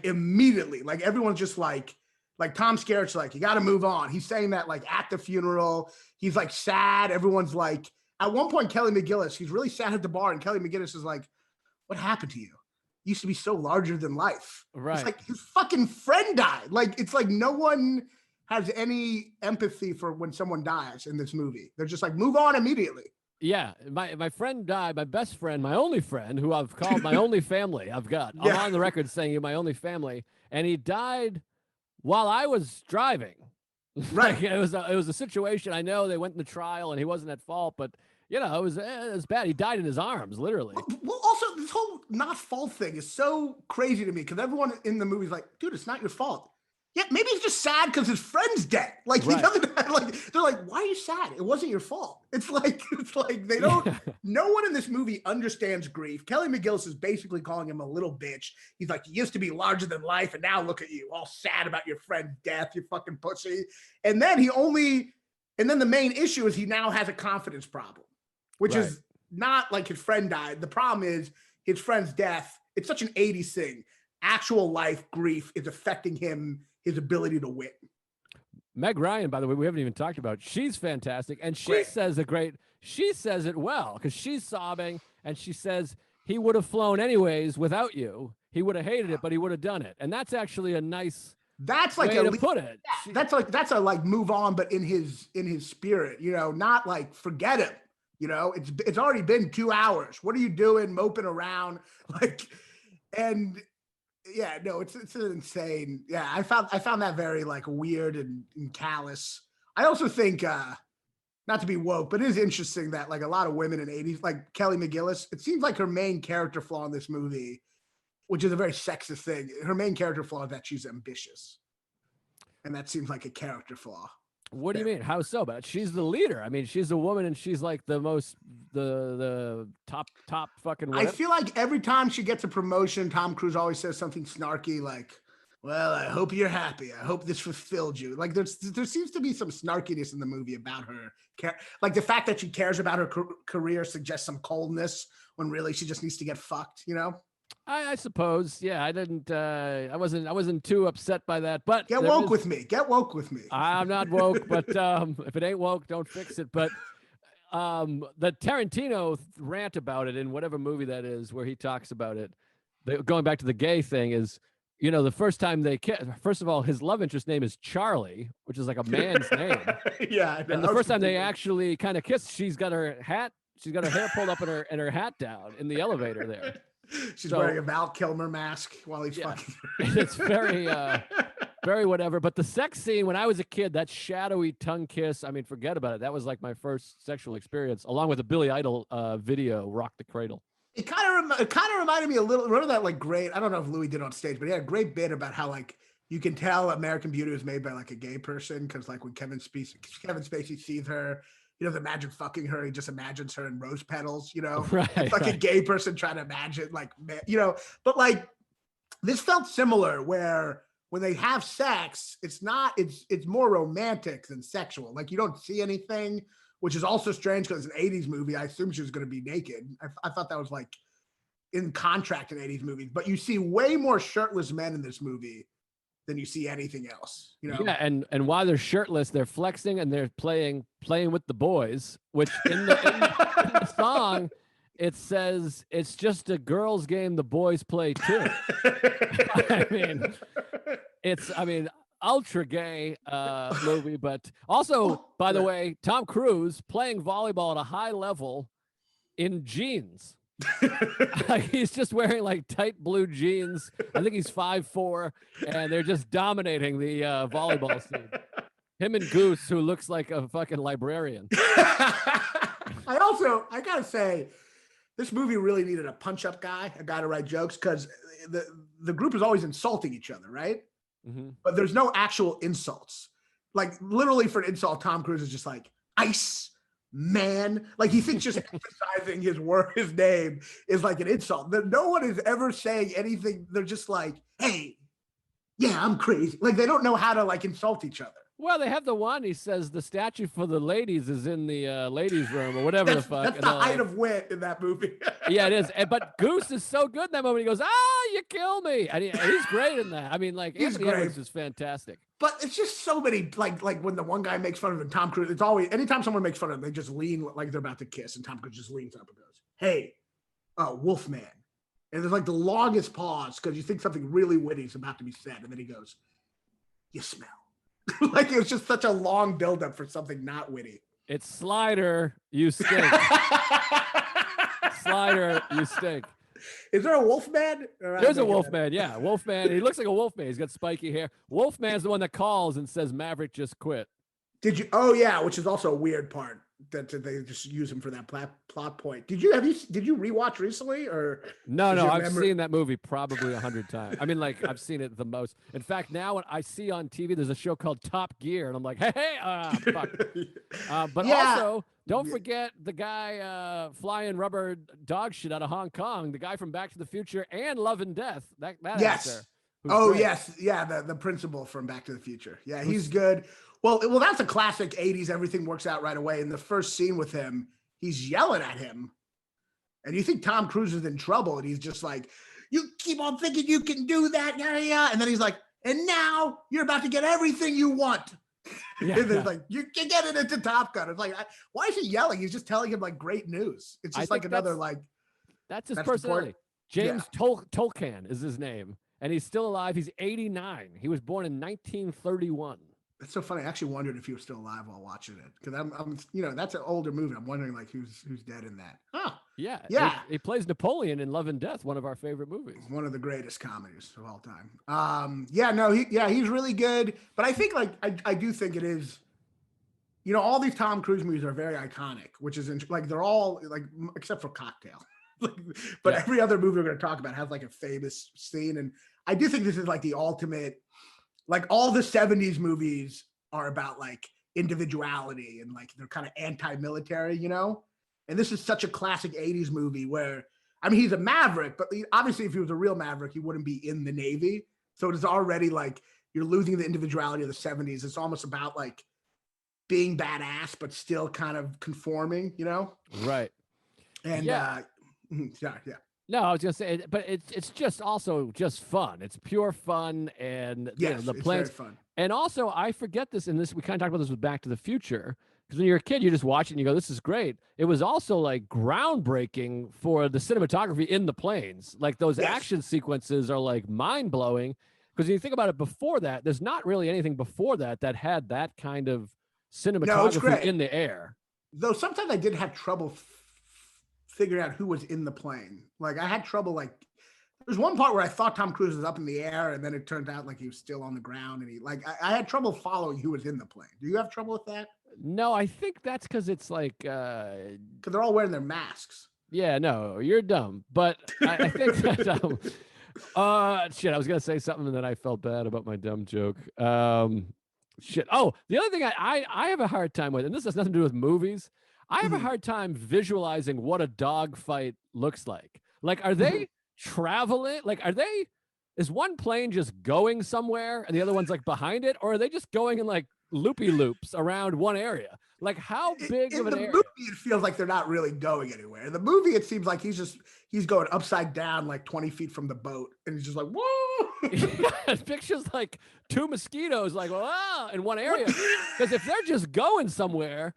Immediately. Everyone's just like Tom Skerritt's you got to move on. He's saying that at the funeral. He's sad. Everyone's at one point, Kelly McGillis, he's really sad at the bar, and Kelly McGillis is like, what happened to you? You used to be so larger than life. Right. It's his fucking friend died. It's no one has any empathy for when someone dies in this movie. They're just move on immediately. Yeah, my friend died, my best friend, my only friend, who I've called my only family. I'm on the record saying you're my only family, and he died while I was driving. Right. It was a situation. I know they went in the trial and he wasn't at fault, but it was bad. He died in his arms, literally. Well, also this whole not fault thing is so crazy to me because everyone in the movie is like, dude, it's not your fault. Yeah, maybe he's just sad because his friend's dead. He doesn't they're like, why are you sad? It wasn't your fault. It's like they don't. No one in this movie understands grief. Kelly McGillis is basically calling him a little bitch. He's like, you used to be larger than life, and now look at you, all sad about your friend's death, you fucking pussy. And then the main issue is he now has a confidence problem, which is not his friend died. The problem is his friend's death. It's such an 80s thing. Actual life grief is affecting him. His ability to win. Meg Ryan, by the way, we haven't even talked about. She's fantastic, and she says she says it well because she's sobbing and she says he would have flown anyways without you. He would have hated it, but he would have done it. And that's actually a nice that's like way to put it. That's a like move on, but in his spirit, you know, not like forget him. You know, it's already been 2 hours. What are you doing, moping around? Like, and yeah, no, it's insane. Yeah, I found that very like weird and callous. I also think, not to be woke, but it is interesting that like a lot of women in 80s, like Kelly McGillis, it seems like her main character flaw in this movie, which is a very sexist thing. Her main character flaw is that she's ambitious, and that seems like a character flaw. What do you mean? How so? But she's the leader. I mean, she's a woman and she's like the most, the top fucking whatever. I feel like every time she gets a promotion, Tom Cruise always says something snarky like, well, I hope you're happy. I hope this fulfilled you. Like there seems to be some snarkiness in the movie about her. Like the fact that she cares about her career suggests some coldness when really she just needs to get fucked, you know? I suppose. Yeah, I didn't. I wasn't too upset by that. But get woke with me. Get woke with me. I'm not woke, but if it ain't woke, don't fix it. But the Tarantino rant about it in whatever movie that is, where he talks about it, going back to the gay thing, is, you know, the first time they first of all, his love interest name is Charlie, which is like a man's name. Yeah, and the first time they actually kind of kissed, she's got her hair pulled up and her hat down in the elevator there. She's wearing a Val Kilmer mask while he's fucking her. It's very, very whatever. But the sex scene, when I was a kid, that shadowy tongue kiss, I mean, forget about it. That was like my first sexual experience, along with the Billy Idol video, Rock the Cradle. It kind of reminded me a little. Remember that like great? I don't know if Louis did on stage, but he had a great bit about how like you can tell American Beauty was made by like a gay person because like when Kevin Spacey sees her, he doesn't imagine fucking her. He just imagines her in rose petals, you know, right, it's like a gay person trying to imagine like, you know, but like this felt similar where when they have sex, it's more romantic than sexual. Like you don't see anything, which is also strange because it's an 80s movie. I assumed she was going to be naked. I thought that was like in contract in 80s movies, but you see way more shirtless men in this movie than you see anything else, you know? Yeah, and while they're shirtless, they're flexing and they're playing with the boys, which in the song, it says it's just a girls' game the boys play too. I mean, ultra gay movie, but also, by the way, Tom Cruise playing volleyball at a high level in jeans. He's just wearing like tight blue jeans. I think he's 5'4", and they're just dominating the volleyball scene. Him and Goose, who looks like a fucking librarian. I gotta say, this movie really needed a punch-up guy, a guy to write jokes, because the group is always insulting each other, right? Mm-hmm. But there's no actual insults. Like literally for an insult, Tom Cruise is just like ice. Man, like he thinks just emphasizing his name is like an insult. No one is ever saying anything. They're just like, hey, yeah, I'm crazy. Like they don't know how to like insult each other. Well, they have the one, he says the statue for the ladies is in the ladies' room or whatever the fuck. That's the height of wit in that movie. Yeah, it is. But Goose is so good in that moment. He goes, you kill me. And he's great in that. I mean, like, Anthony Edwards is fantastic. But it's just so many, like when the one guy makes fun of him, Tom Cruise, it's always, anytime someone makes fun of him, they just lean like they're about to kiss. And Tom Cruise just leans up and goes, hey, Wolfman. And there's like the longest pause because you think something really witty is about to be said. And then he goes, you smell. Like it was just such a long buildup for something not witty. It's Slider, you stink. Slider, you stink. Is there a Wolfman? There's a Wolfman, yeah. Wolfman. He looks like a Wolfman. He's got spiky hair. Wolfman's the one that calls and says Maverick just quit. Did you? Oh yeah, which is also a weird part that they just use him for that plot point. Did you rewatch recently or? No, I've seen that movie probably 100 times. I mean, like I've seen it the most. In fact, now when I see on TV, there's a show called Top Gear, and I'm like, hey, fuck. But also, don't forget the guy flying rubber dog shit out of Hong Kong, the guy from Back to the Future and Love and Death. That yes. actor. Oh great. Yes, yeah, the principal from Back to the Future. Yeah, he's good. Well, that's a classic 80s. Everything works out right away. In the first scene with him, he's yelling at him. And you think Tom Cruise is in trouble. And he's just like, you keep on thinking you can do that. Yeah, yeah. And then he's like, and now you're about to get everything you want. Yeah. And then like, you can get it into Top Gun. It's like, why is he yelling? He's just telling him like great news. It's just like another like. That's his personality. James Tolkien is his name, and he's still alive. He's 89. He was born in 1931. That's so funny. I actually wondered if he was still alive while watching it, because I'm that's an older movie. I'm wondering like who's dead in that. Huh? Yeah. Yeah. He plays Napoleon in Love and Death, one of our favorite movies. One of the greatest comedies of all time. He's really good. But I think like I do think it is. All these Tom Cruise movies are very iconic, which is like they're all like except for Cocktail. But every other movie we're going to talk about has like a famous scene, and I do think this is like the ultimate. Like all the 70s movies are about like individuality and like they're kind of anti-military, and this is such a classic 80s movie where, I mean, he's a maverick, but obviously if he was a real maverick, he wouldn't be in the Navy. So it is already like you're losing the individuality of the 70s. It's almost about like being badass, but still kind of conforming, Right. And yeah. No, I was gonna say, but it's just also just fun. It's pure fun, and the planes. It's very fun. And also, I forget this, and this we kind of talked about this with Back to the Future, because when you're a kid, you just watch it and you go, "This is great." It was also like groundbreaking for the cinematography in the planes. Like those action sequences are like mind blowing, because you think about it. Before that, there's not really anything before that had that kind of cinematography in the air. Though sometimes I did have trouble figuring out who was in the plane. Like I had trouble, like there's one part where I thought Tom Cruise was up in the air and then it turned out like he was still on the ground, and I had trouble following who was in the plane. Do you have trouble with that? No, I think that's because it's like because they're all wearing their masks. Yeah, no, you're dumb. But I think that shit, I was gonna say something and then I felt bad about my dumb joke. Shit. Oh, the other thing I have a hard time with, and this has nothing to do with movies. I have a hard time visualizing what a dog fight looks like. Like, are they traveling? Like, is one plane just going somewhere and the other one's like behind it? Or are they just going in like loopy loops around one area? Like, how big of an area? In the movie, it feels like they're not really going anywhere. In the movie, it seems like he's going upside down like 20 feet from the boat. And he's just like, whoa. It pictures like two mosquitoes like, whoa, in one area. Because if they're just going somewhere,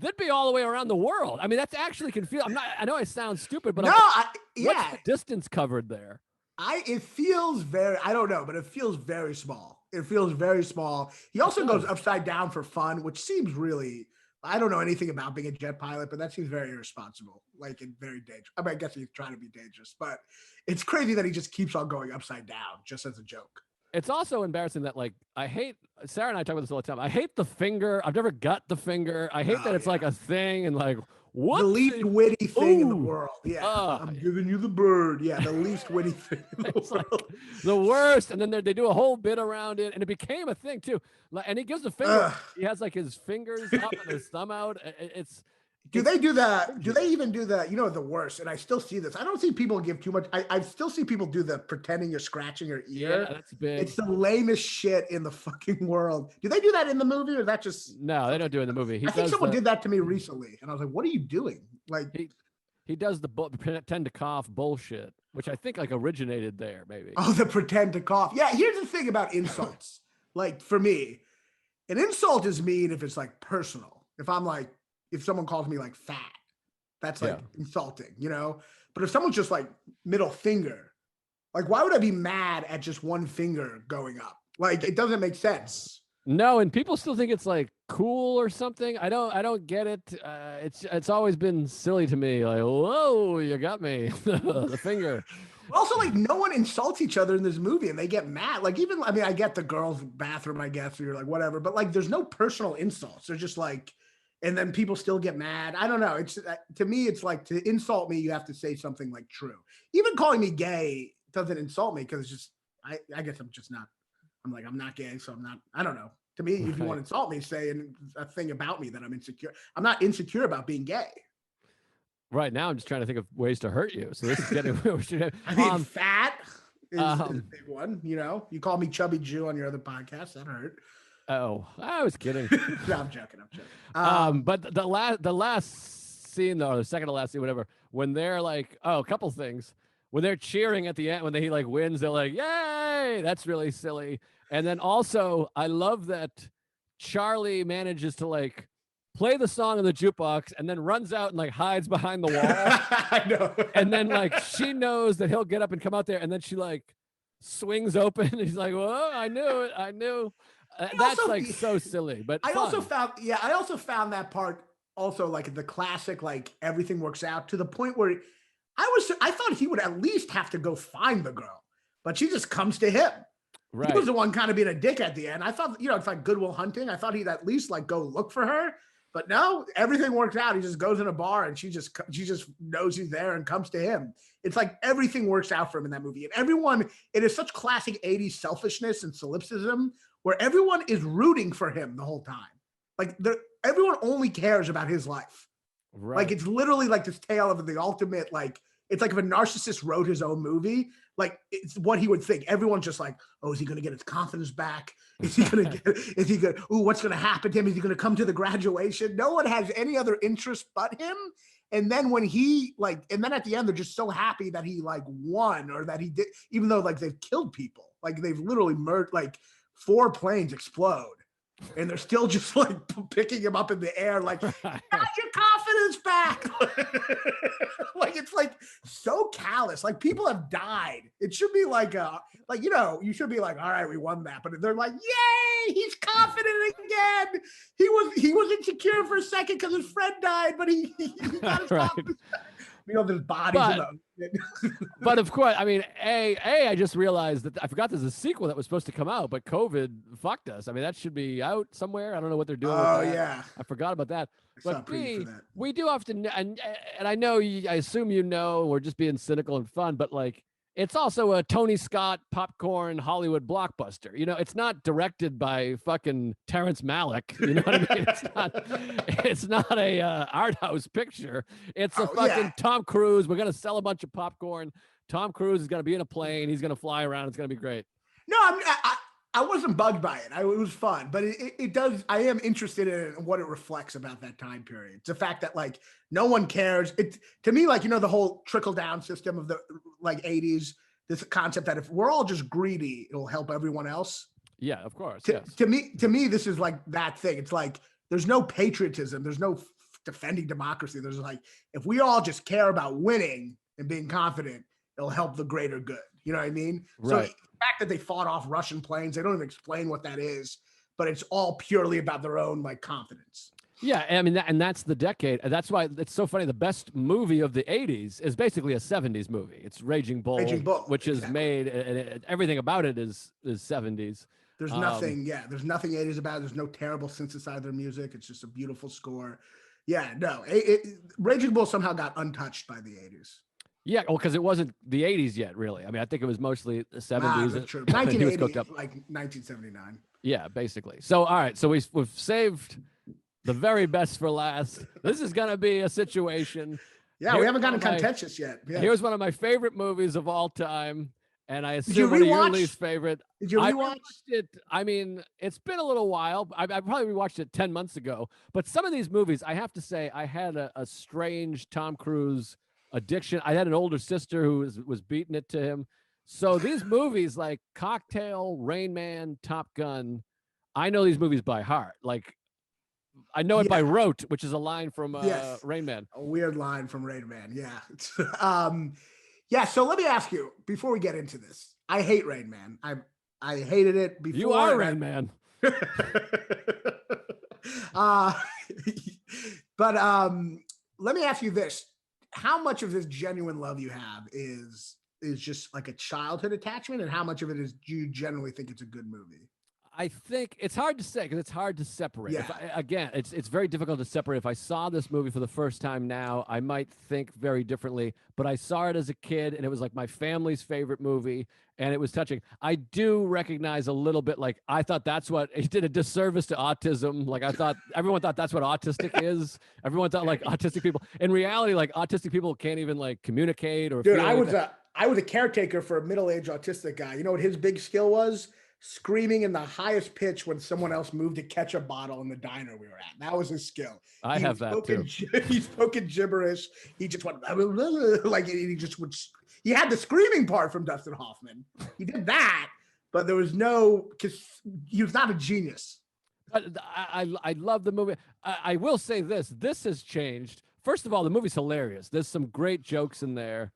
they'd be all the way around the world. I mean, that's actually confusing. I know I sound stupid, but what's the distance covered there? It feels I don't know, but it feels very small. It feels very small. He also goes upside down for fun, which seems really, I don't know anything about being a jet pilot, but that seems very irresponsible, like and very dangerous. I mean, I guess he's trying to be dangerous, but it's crazy that he just keeps on going upside down just as a joke. It's also embarrassing that like Sarah and I talk about this all the time. I hate the finger. I've never got the finger. I hate that it's like a thing and like what the least witty thing in the world. Yeah, I'm giving you the bird. Yeah, the least witty thing in the world. Like the worst. And then they do a whole bit around it, and it became a thing too. And he gives the finger. He has like his fingers up and his thumb out. Do they do that? Do they even do that? The worst, and I still see this. I don't see people give too much. I still see people do the pretending you're scratching your ear. Yeah, that's big. It's the lamest shit in the fucking world. Do they do that in the movie, or is that just... No, they don't do it in the movie. I think someone did that to me recently, and I was like, what are you doing? Like he does the pretend to cough bullshit, which I think like originated there, maybe. Oh, the pretend to cough. Yeah, here's the thing about insults. Like for me, an insult is mean if it's like personal. If someone calls me like fat, that's like insulting, But if someone's just like middle finger, like why would I be mad at just one finger going up? Like it doesn't make sense. No, and people still think it's like cool or something. I don't get it. It's always been silly to me. Like, whoa, you got me, the finger. Also, like no one insults each other in this movie, and they get mad. Like I get the girls' bathroom, I guess, or you're like whatever, but like there's no personal insults. They're just like. And then people still get mad. I don't know. It's to me, it's like to insult me, you have to say something like true. Even calling me gay doesn't insult me because it's just I guess I'm just not. I'm not gay, so I'm not. I don't know. To me, if you want to insult me, say a thing about me that I'm insecure. I'm not insecure about being gay. Right now, I'm just trying to think of ways to hurt you. So this is getting. I mean, fat is a big one. You call me chubby Jew on your other podcast. That hurt. Oh, I was kidding. No, I'm joking. But the last scene, though, or the second to last scene, whatever, when they're like, a couple things. When they're cheering at the end, when he like wins, they're like, "Yay!" That's really silly. And then also, I love that Charlie manages to like play the song on the jukebox and then runs out and like hides behind the wall. I know. And then like she knows that he'll get up and come out there, and then she like swings open. And he's like, "Whoa, I knew it. I knew." That's like so silly, but I fun. also found that part also like the classic, like everything works out to the point where I thought he would at least have to go find the girl, but she just comes to him. Right. He was the one kind of being a dick at the end. I thought, it's like Good Will Hunting. I thought he'd at least like go look for her, but no, everything works out. He just goes in a bar and she just knows he's there and comes to him. It's like everything works out for him in that movie. And everyone, it is such classic 80s selfishness and solipsism where everyone is rooting for him the whole time. Like everyone only cares about his life. Right. Like it's literally like this tale of the ultimate, like, it's like if a narcissist wrote his own movie, like it's what he would think. Everyone's just like, oh, is he going to get his confidence back? Is he going to what's going to happen to him? Is he going to come to the graduation? No one has any other interest but him. And then when and then at the end, they're just so happy that he like won, or that he did, even though like they've killed people, like they've literally murdered, like 4 planes explode. And they're still just like picking him up in the air, like, got your confidence back. Like, it's like so callous. Like, people have died. It should be like, you should be like, all right, we won that. But they're like, yay, he's confident again. He was insecure for a second because his friend died, but he got his confidence back. There's bodies but of course, I mean, I just realized that I forgot there's a sequel that was supposed to come out, but COVID fucked us. I mean, that should be out somewhere. I don't know what they're doing. Oh, with that. Yeah. I forgot about that. But B, we do have to, and I know, I assume we're just being cynical and fun, but like, it's also a Tony Scott popcorn Hollywood blockbuster. It's not directed by fucking Terrence Malick. You know what I mean? It's not a art house picture. It's a fucking Tom Cruise. We're going to sell a bunch of popcorn. Tom Cruise is going to be in a plane. He's going to fly around. It's going to be great. No, I wasn't bugged by it. It was fun, but it does. I am interested in what it reflects about that time period. It's the fact that like no one cares. It to me, like, the whole trickle down system of the like 80s. This concept that if we're all just greedy, it'll help everyone else. Yeah, of course. To me, this is like that thing. It's like there's no patriotism. There's no defending democracy. There's like if we all just care about winning and being confident, it'll help the greater good. You know what I mean? Right. So the fact that they fought off Russian planes, they don't even explain what that is, but it's all purely about their own like confidence. Yeah, I mean, and that's the decade. That's why it's so funny. The best movie of the 80s is basically a 70s movie. It's Raging Bull, which is made, and everything about it is 70s. There's nothing, there's nothing 80s about it. There's no terrible synthesizer music. It's just a beautiful score. Yeah, no, Raging Bull somehow got untouched by the 80s. Yeah, well, because it wasn't the 80s yet, really. I mean, I think it was mostly the 70s. That's true. 1980, like 1979. Yeah, basically. So, all right. So we've saved the very best for last. This is going to be a situation. Yeah, we haven't gotten contentious yet. Yeah. Here's one of my favorite movies of all time. And I assume one of your least favorite. Did you rewatch it? I mean, it's been a little while. I probably rewatched it 10 months ago. But some of these movies, I have to say, I had a strange Tom Cruise addiction. I had an older sister who was beating it to him. So these movies like Cocktail, Rain Man, Top Gun, I know these movies by heart. Like, I know it by rote, which is a line from Rain Man. A weird line from Rain Man. Yeah. So let me ask you before we get into this. I hate Rain Man. I hated it before. You are Rain Man. But let me ask you this: how much of this genuine love you have is just like a childhood attachment, and how much of it is do you generally think it's a good movie? I think it's hard to say because it's hard to separate. Yeah. It's very difficult to separate. If I saw this movie for the first time now, I might think very differently. But I saw it as a kid, and it was like my family's favorite movie, and it was touching. I do recognize a little bit, like I thought that's what it did a disservice to autism. Like I thought everyone thought that's what autistic is. Everyone thought like autistic people. In reality, like autistic people can't even like communicate or. Dude, I was a caretaker for a middle-aged autistic guy. You know what his big skill was? Screaming in the highest pitch when someone else moved a ketchup bottle in the diner we were at. That was his skill. I have that too. He spoke in gibberish. He just went like he just would. He had the screaming part from Dustin Hoffman. He did that, but there was no because he was not a genius. But I love the movie. I will say this. This has changed. First of all, the movie's hilarious. There's some great jokes in there.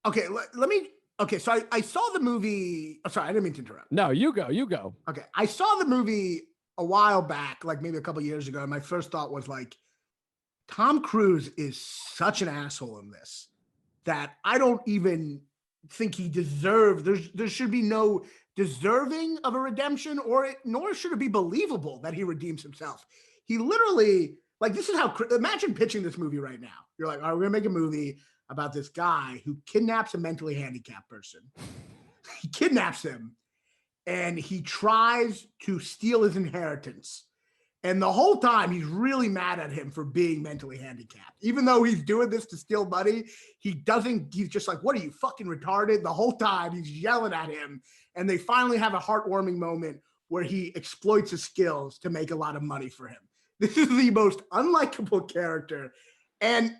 Okay, let me, okay, so I saw the movie. Oh, sorry, I didn't mean to interrupt. No, you go. Okay, I saw the movie a while back, like maybe a couple years ago. And my first thought was like, Tom Cruise is such an asshole in this that I don't even think he deserves. There should be no deserving of a redemption, nor should it be believable that he redeems himself. He literally, like, this is how, imagine pitching this movie right now. You're like, all right, we're gonna make a movie about this guy who kidnaps a mentally handicapped person. He kidnaps him and he tries to steal his inheritance. And the whole time he's really mad at him for being mentally handicapped. Even though he's doing this to steal money, he's just like, what are you, fucking retarded? The whole time he's yelling at him. And they finally have a heartwarming moment where he exploits his skills to make a lot of money for him. This is the most unlikable character. And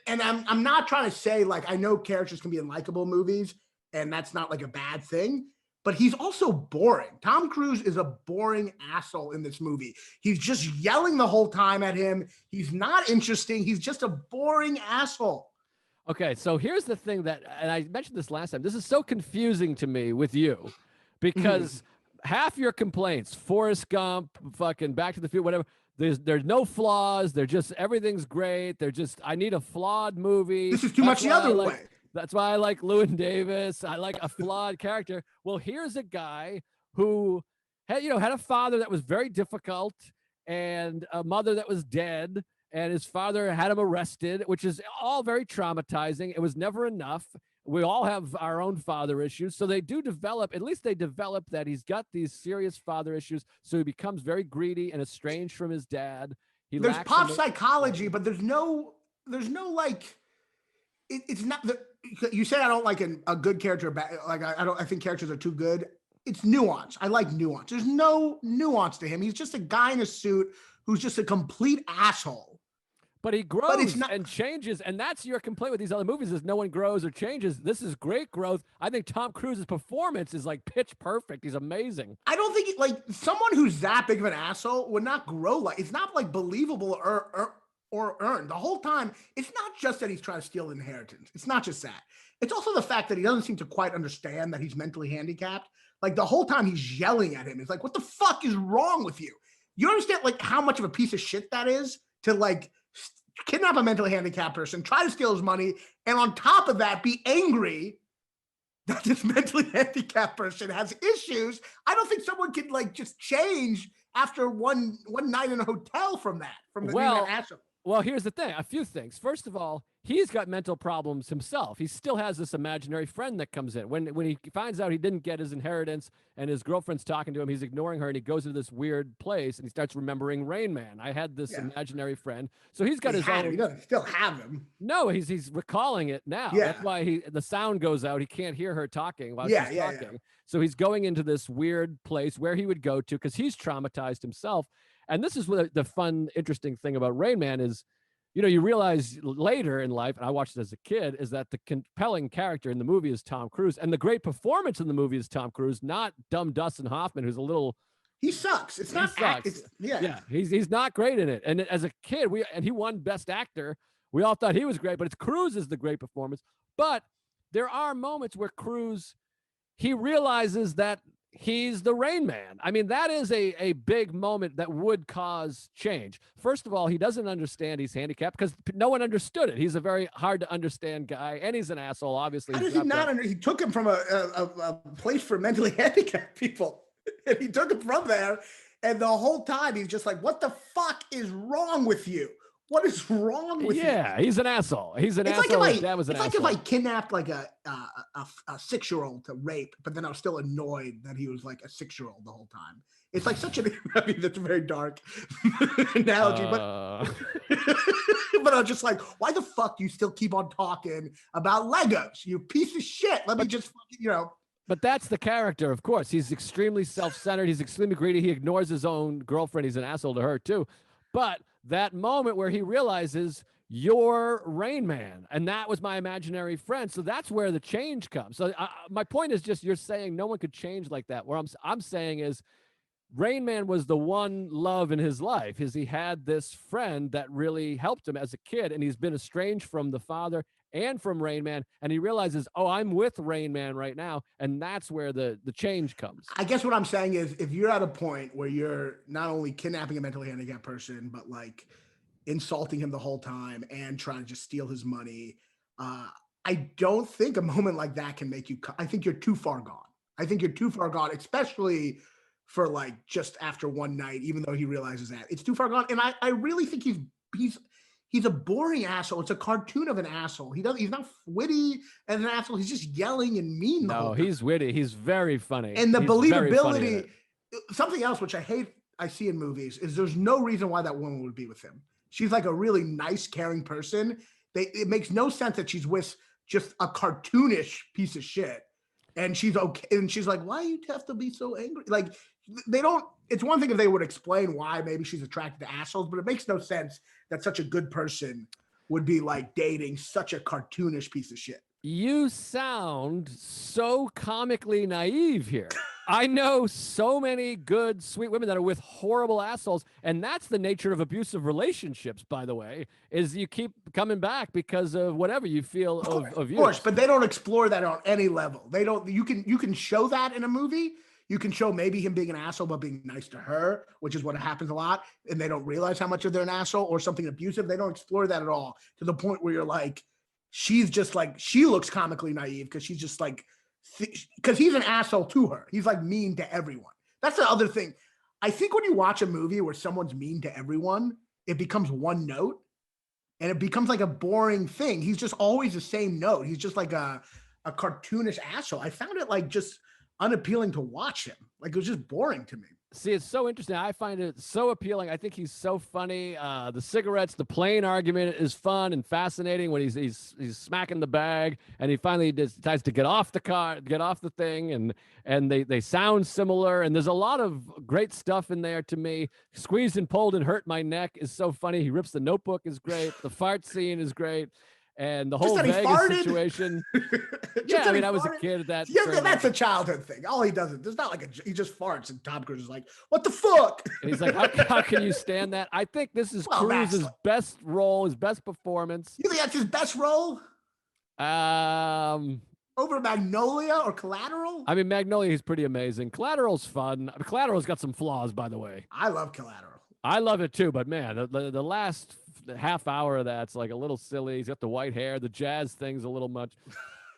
I'm not trying to say, like, I know characters can be in likable movies and that's not like a bad thing. But he's also boring. Tom Cruise is a boring asshole in this movie. He's just yelling the whole time at him. He's not interesting. He's just a boring asshole. Okay, so here's the thing and I mentioned this last time. This is so confusing to me with you because half your complaints, Forrest Gump, fucking Back to the Future, whatever, there's no flaws. They're just, everything's great. I need a flawed movie. This is too much the other way. That's why I like Llewyn Davis. I like a flawed character. Well, here's a guy who had a father that was very difficult and a mother that was dead, and his father had him arrested, which is all very traumatizing. It was never enough. We all have our own father issues. So they do develop, at least they develop that he's got these serious father issues. So he becomes very greedy and estranged from his dad. There's pop psychology, but there's no like, it's not the, you say I don't like a good character. Like I think characters are too good. It's nuance. I like nuance. There's no nuance to him. He's just a guy in a suit who's just a complete asshole. But he grows and changes, and that's your complaint with these other movies is no one grows or changes. This is great growth. I think Tom Cruise's performance is like pitch perfect. He's amazing. I don't think like someone who's that big of an asshole would not grow. Like, it's not like believable or earned. The whole time, it's not just that he's trying to steal inheritance. It's not just that. It's also the fact that he doesn't seem to quite understand that he's mentally handicapped. Like, the whole time he's yelling at him. It's like, what the fuck is wrong with you? You understand like how much of a piece of shit that is to like kidnap a mentally handicapped person, try to steal his money, and on top of that, be angry that this mentally handicapped person has issues. I don't think someone could like just change after one night in a hotel from that. Well, here's the thing. A few things. First of all, he's got mental problems himself. He still has this imaginary friend that comes in. When he finds out he didn't get his inheritance and his girlfriend's talking to him, he's ignoring her and he goes to this weird place and he starts remembering Rain Man. I had this imaginary friend. So he's got his own. He doesn't still have him. No, he's recalling it now. Yeah. That's why the sound goes out. He can't hear her talking while she's talking. Yeah. So he's going into this weird place where he would go to because he's traumatized himself. And this is what the fun, interesting thing about Rain Man is, you realize later in life, and I watched it as a kid, is that the compelling character in the movie is Tom Cruise. And the great performance in the movie is Tom Cruise, not dumb Dustin Hoffman, who's a little... He sucks. It's not... He's not great in it. And as a kid, he won Best Actor. We all thought he was great, but it's Cruise is the great performance. But there are moments where Cruise, he realizes that he's the Rain Man. I mean, that is a big moment that would cause change. First of all, he doesn't understand he's handicapped because no one understood it. He's a very hard to understand guy, and he's an asshole, obviously. How does he not he took him from a place for mentally handicapped people. And he took him from there, and the whole time he's just like, what the fuck is wrong with you? What is wrong with you? Yeah, he's an asshole. He's an asshole. It's like if I kidnapped like a 6-year-old to rape, but then I was still annoyed that he was like a 6-year-old the whole time. It's like such I mean, that's a very dark analogy, but I'm just like, why the fuck do you still keep on talking about Legos? You piece of shit. Let me just, But that's the character, of course. He's extremely self-centered. He's extremely greedy. He ignores his own girlfriend. He's an asshole to her too. But that moment where he realizes you're Rain Man, and that was my imaginary friend. So that's where the change comes. So my point is just you're saying no one could change like that. Where I'm saying is Rain Man was the one love in his life. He had this friend that really helped him as a kid, and he's been estranged from the father and from Rain Man, and he realizes, oh, I'm with Rain Man right now, and that's where the change comes. I guess what I'm saying is, if you're at a point where you're not only kidnapping a mentally handicapped person, but like insulting him the whole time and trying to just steal his money, I don't think a moment like that can make you. I think you're too far gone. I think you're too far gone, especially for like just after one night, even though he realizes that it's too far gone. And I really think he's a boring asshole. It's a cartoon of an asshole. He's not witty as an asshole. He's just yelling and mean. No, he's witty. He's very funny. And the believability, something else which I see in movies is there's no reason why that woman would be with him. She's like a really nice, caring person. It makes no sense that she's with just a cartoonish piece of shit. And she's okay. And she's like, why do you have to be so angry? Like, they don't, it's one thing if they would explain why maybe she's attracted to assholes, but it makes no sense that such a good person would be like dating such a cartoonish piece of shit. You sound so comically naive here. I know so many good, sweet women that are with horrible assholes, and that's the nature of abusive relationships, by the way, is you keep coming back because of whatever you feel of you. Of course, but they don't explore that on any level. They don't, you can show that in a movie. You can show maybe him being an asshole, but being nice to her, which is what happens a lot. And they don't realize how much of they're an asshole or something abusive. They don't explore that at all, to the point where you're like, she's just like, she looks comically naive because she's just like, because he's an asshole to her. He's like mean to everyone. That's the other thing. I think when you watch a movie where someone's mean to everyone, it becomes one note and it becomes like a boring thing. He's just always the same note. He's just like a cartoonish asshole. I found it like just unappealing to watch him. Like, it was just boring to me. See, it's so interesting. I find it so appealing. I think he's so funny. The cigarettes, the plane argument is fun and fascinating when he's smacking the bag, and he finally decides to get off the car, get off the thing, and they sound similar. And there's a lot of great stuff in there to me. Squeezed and pulled and hurt my neck is so funny. He rips the notebook is great. The fart scene is great. And the whole Vegas situation. Yeah, I mean, I was a kid at that. Yeah, that's a childhood thing. All he does is, there's not like he just farts, and Tom Cruise is like, what the fuck? And he's like, how can you stand that? I think this is Cruise's best role, his best performance. You think that's his best role? Over Magnolia or Collateral? I mean, Magnolia, he's pretty amazing. Collateral's fun. Collateral's got some flaws, by the way. I love Collateral. I love it too, but man, the last half hour of that's like a little silly. He's got the white hair, the jazz thing's a little much,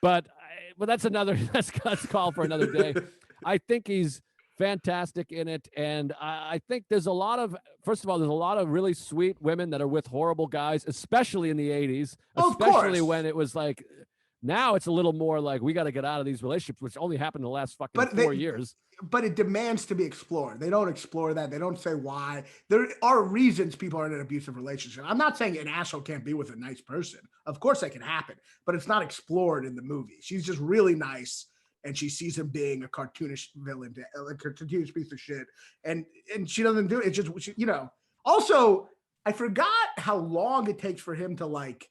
but that's call for another day. I think he's fantastic in it, and I think there's a lot of really sweet women that are with horrible guys, especially in the 80s, especially when it was like, now it's a little more like we got to get out of these relationships, which only happened in the last fucking 4 years. But it demands to be explored. They don't explore that. They don't say why. There are reasons people are in an abusive relationship. I'm not saying an asshole can't be with a nice person. Of course that can happen, but it's not explored in the movie. She's just really nice, and she sees him being a cartoonish villain, a cartoonish piece of shit, and she doesn't do it. It's just, Also, I forgot how long it takes for him to like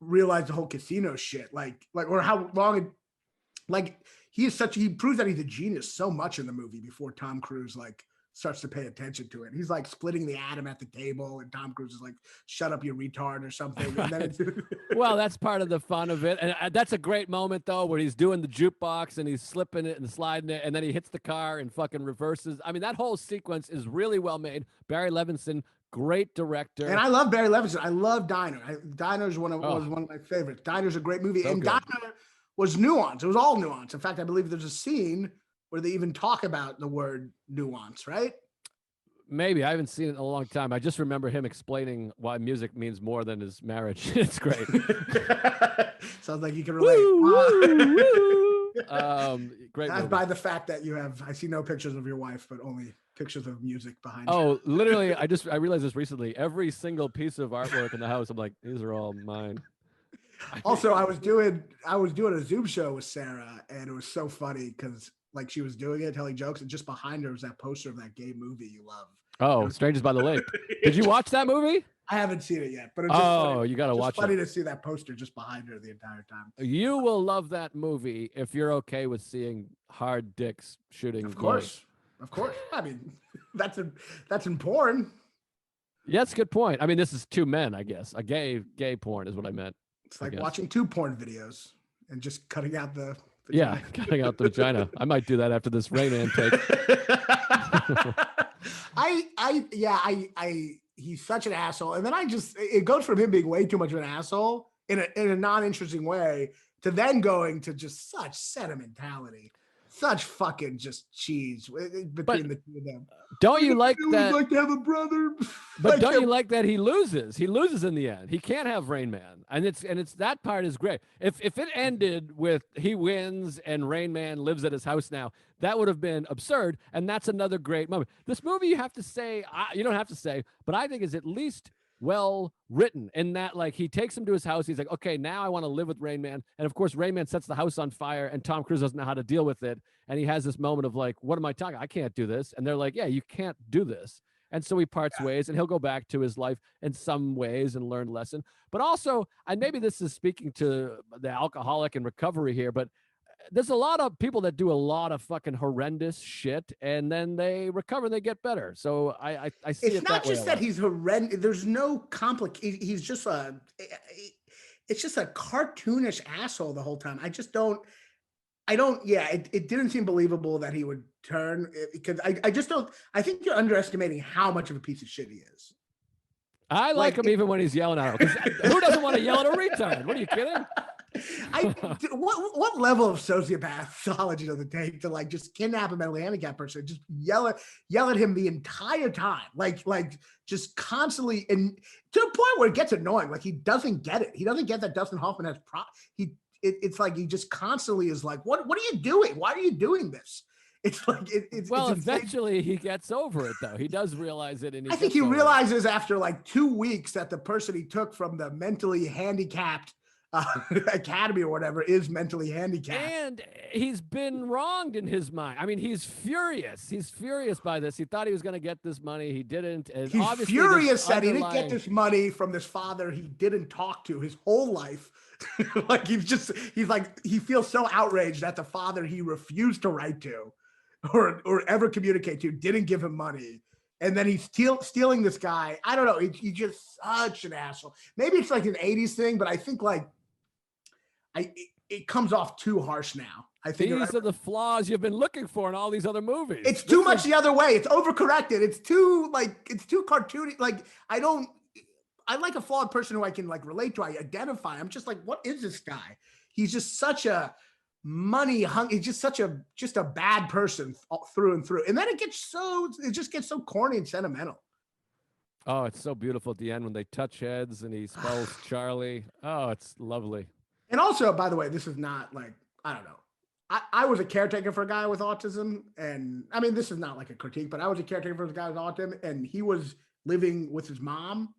realize the whole casino shit, or how long he proves that he's a genius so much in the movie before Tom Cruise like starts to pay attention to it. He's like splitting the atom at the table, and Tom Cruise is like, shut up, you retard, or something. Right. And then well, that's part of the fun of it. And that's a great moment though, where he's doing the jukebox and he's slipping it and sliding it, and then he hits the car and fucking reverses. I mean, that whole sequence is really well made. Barry Levinson, great director. And I love Barry Levinson. I love Diner. Diner's was one of my favorites. Diner's a great movie. So and good. Diner was nuance. It was all nuance. In fact, I believe there's a scene where they even talk about the word nuance, right? Maybe. I haven't seen it in a long time. I just remember him explaining why music means more than his marriage. It's great. Sounds like you can relate. Great movie. By the fact that I see no pictures of your wife, but only pictures of music behind you. Oh, literally, I realized this recently. Every single piece of artwork in the house, I'm like, these are all mine. Also, I was doing a Zoom show with Sarah, and it was so funny because like she was doing it, telling jokes, and just behind her was that poster of that gay movie you love. Oh, Strangers by the Lake. Did you watch that movie? I haven't seen it yet, but it's just funny. You got to watch funny it. to see that poster just behind her the entire time. You will love that movie if you're okay with seeing hard dicks shooting. Of course. I mean, that's in porn. Yeah, that's a good point. I mean, this is two men, I guess. A gay porn is what I meant. It's like watching two porn videos and just cutting out the vagina. Yeah, cutting out the vagina. I might do that after this Raanan take. He's such an asshole. And then it goes from him being way too much of an asshole in a non-interesting way to then going to just such sentimentality. Such fucking just cheese between the two of them. Don't you like that? Like to have a brother. But don't you like that he loses? He loses in the end. He can't have Rain Man, and it's that part is great. If it ended with he wins and Rain Man lives at his house now, that would have been absurd. And that's another great moment. This movie, you have to say, you don't have to say, but I think is at least well written in that, like, he takes him to his house. He's like, okay, now I want to live with Rain Man. And of course, Rain Man sets the house on fire and Tom Cruise doesn't know how to deal with it. And he has this moment of like, what am I talking? I can't do this. And they're like, yeah, you can't do this. And so he parts ways and he'll go back to his life in some ways and learn lesson. But also, and maybe this is speaking to the alcoholic and recovery here, but there's a lot of people that do a lot of fucking horrendous shit and then they recover and they get better. So I see it's not just that he's horrendous. There's no he's just it's just a cartoonish asshole the whole time. It didn't seem believable that he would turn because I just don't, I think you're underestimating how much of a piece of shit he is. I like him even when he's yelling at him. Who doesn't want to yell at a retard? What are you kidding? What level of sociopathology does it take to like just kidnap a mentally handicapped person, just yell at him the entire time, like just constantly, and to a point where it gets annoying. Like he doesn't get it. He doesn't get that Dustin Hoffman has it's like he just constantly is like, what are you doing? Why are you doing this? It's like eventually he gets over it though. He does realize it, and I think he realizes after like 2 weeks that the person he took from the mentally handicapped academy or whatever is mentally handicapped, and he's been wronged in his mind. I mean, he's furious by this. He thought he was going to get this money, he didn't, and he's furious that he didn't get this money from this father he didn't talk to his whole life. Like he feels so outraged that the father he refused to write to or ever communicate to didn't give him money. And then he's stealing this guy. I don't know. He's just such an asshole. Maybe it's like an 80s thing, but I think like it comes off too harsh now. I think these are the flaws you've been looking for in all these other movies. It's too much the other way. It's overcorrected. It's too cartoony. Like I like a flawed person who I can like relate to. I identify. I'm just like, what is this guy? He's just such a he's just a bad person through and through. And then it just gets so corny and sentimental. Oh, it's so beautiful at the end when they touch heads and he spells Charlie. Oh, it's lovely. And also, by the way, this is not like, I don't know. I was a caretaker for a guy with autism. And I mean, this is not like a critique, but I was a caretaker for a guy with autism and he was living with his mom.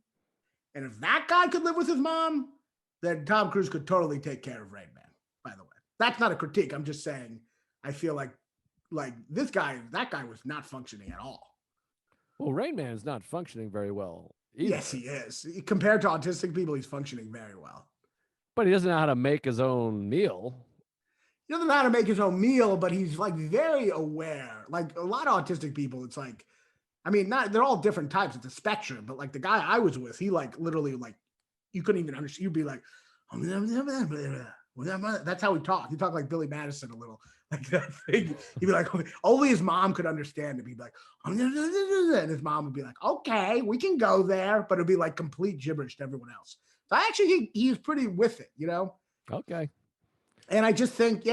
And if that guy could live with his mom, then Tom Cruise could totally take care of Rain Man, by the way. That's not a critique. I'm just saying, I feel like that guy was not functioning at all. Well, Rain Man is not functioning very well either. Yes, he is. Compared to autistic people, he's functioning very well. But he doesn't know how to make his own meal. He doesn't know how to make his own meal, but he's like very aware. Like a lot of autistic people, it's like, I mean, they're all different types. It's a spectrum, but like the guy I was with, he like literally like, you couldn't even understand. You'd be like, that's how he talked. He talked like Billy Madison a little, like that thing. He'd be like, only his mom could understand him. He'd be like, and his mom would be like, okay, we can go there, but it'd be like complete gibberish to everyone else. So actually, he's pretty with it, you know? Okay. And I just think,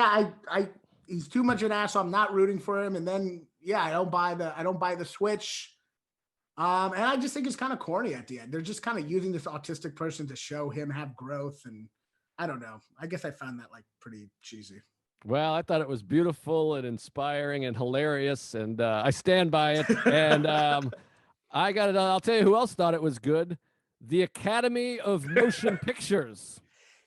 he's too much an asshole. I'm not rooting for him. And then, I don't buy the switch. And I just think it's kind of corny at the end. They're just kind of using this autistic person to show him have growth. And I don't know. I guess I found that like pretty cheesy. Well, I thought it was beautiful and inspiring and hilarious. And I stand by it. And I got it. I'll tell you who else thought it was good. The Academy of Motion Pictures.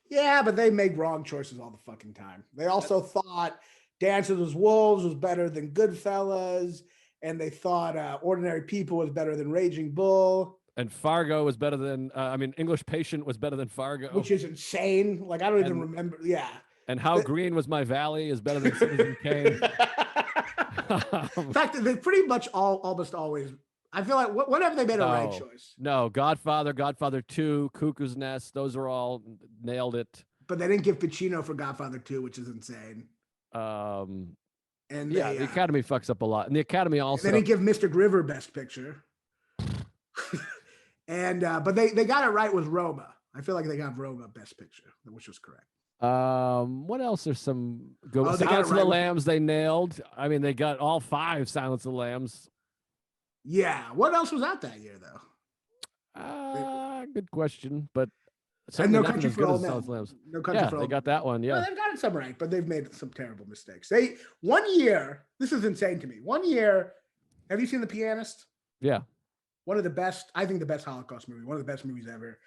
Yeah, but they make wrong choices all the fucking time. They also thought Dances with Wolves was better than Goodfellas, and they thought Ordinary People was better than Raging Bull. And Fargo was better than English Patient was better than Fargo, which is insane. Like I don't even remember. Yeah. And How Green Was My Valley is better than Citizen Kane. In fact, they pretty much almost always. I feel like whenever they made a right choice. No, Godfather, Godfather 2, Cuckoo's Nest, those are all nailed it. But they didn't give Pacino for Godfather 2, which is insane. And the Academy fucks up a lot, and the Academy also they didn't give Mr. River Best Picture. And but they got it right with Roma. I feel like they got Roma Best Picture, which was correct. What else? There's some good. Silence of the Lambs they nailed. I mean, they got all 5 Silence of the Lambs. Yeah. What else was out that year though? Good question, but No Country for Old Men. No Country for Old Men. They got that one. Yeah, well, they've gotten some right, but they've made some terrible mistakes. One year. This is insane to me. One year. Have you seen The Pianist? Yeah. One of the best. I think the best Holocaust movie. One of the best movies ever.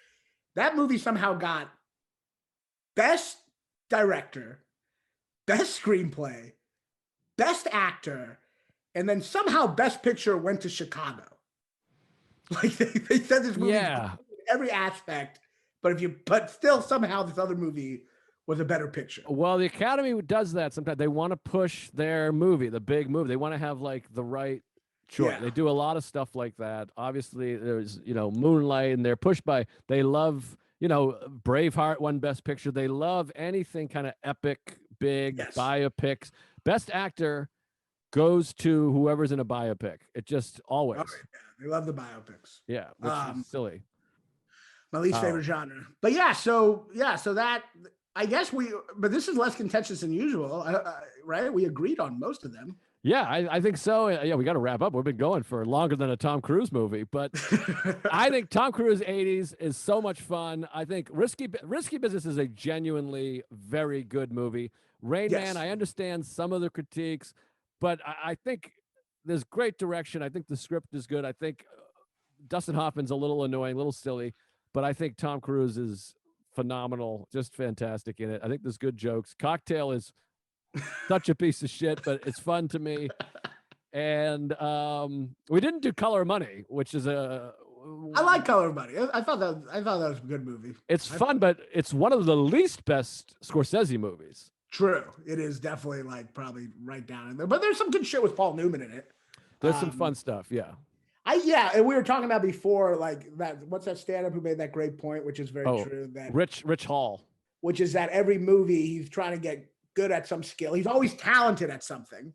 That movie somehow got Best Director, Best Screenplay, Best Actor, and then somehow Best Picture went to Chicago. Like they said this movie every aspect, but still somehow this other movie was a better picture. Well, the Academy does that sometimes. They want to push their movie, the big movie. They want to have like the right choice. Yeah. They do a lot of stuff like that. Obviously, there's Moonlight, and they're pushed by. They love Braveheart won Best Picture. They love anything kind of epic, big biopics. Best Actor goes to whoever's in a biopic. It just always. Oh, yeah. They love the biopics. Yeah, which is silly. My least favorite genre. But so that I guess but this is less contentious than usual, right? We agreed on most of them. Yeah, I think so. Yeah, we got to wrap up. We've been going for longer than a Tom Cruise movie, but I think Tom Cruise 80s is so much fun. I think Risky Business is a genuinely very good movie. Rain Man, I understand some of the critiques, but I think there's great direction. I think the script is good. I think Dustin Hoffman's a little annoying, a little silly, but I think Tom Cruise is phenomenal, just fantastic in it. I think there's good jokes. Cocktail is such a piece of shit, but it's fun to me. And we didn't do Color of Money, which is I like Color of Money. I thought that was a good movie. It's fun, but it's one of the least best Scorsese movies. True. It is definitely like probably right down in there. But there's some good shit with Paul Newman in it. There's some fun stuff, yeah. And we were talking about before, like that. What's that stand-up who made that great point, which is very true. That Rich Hall, which is that every movie he's trying to get good at some skill. He's always talented at something.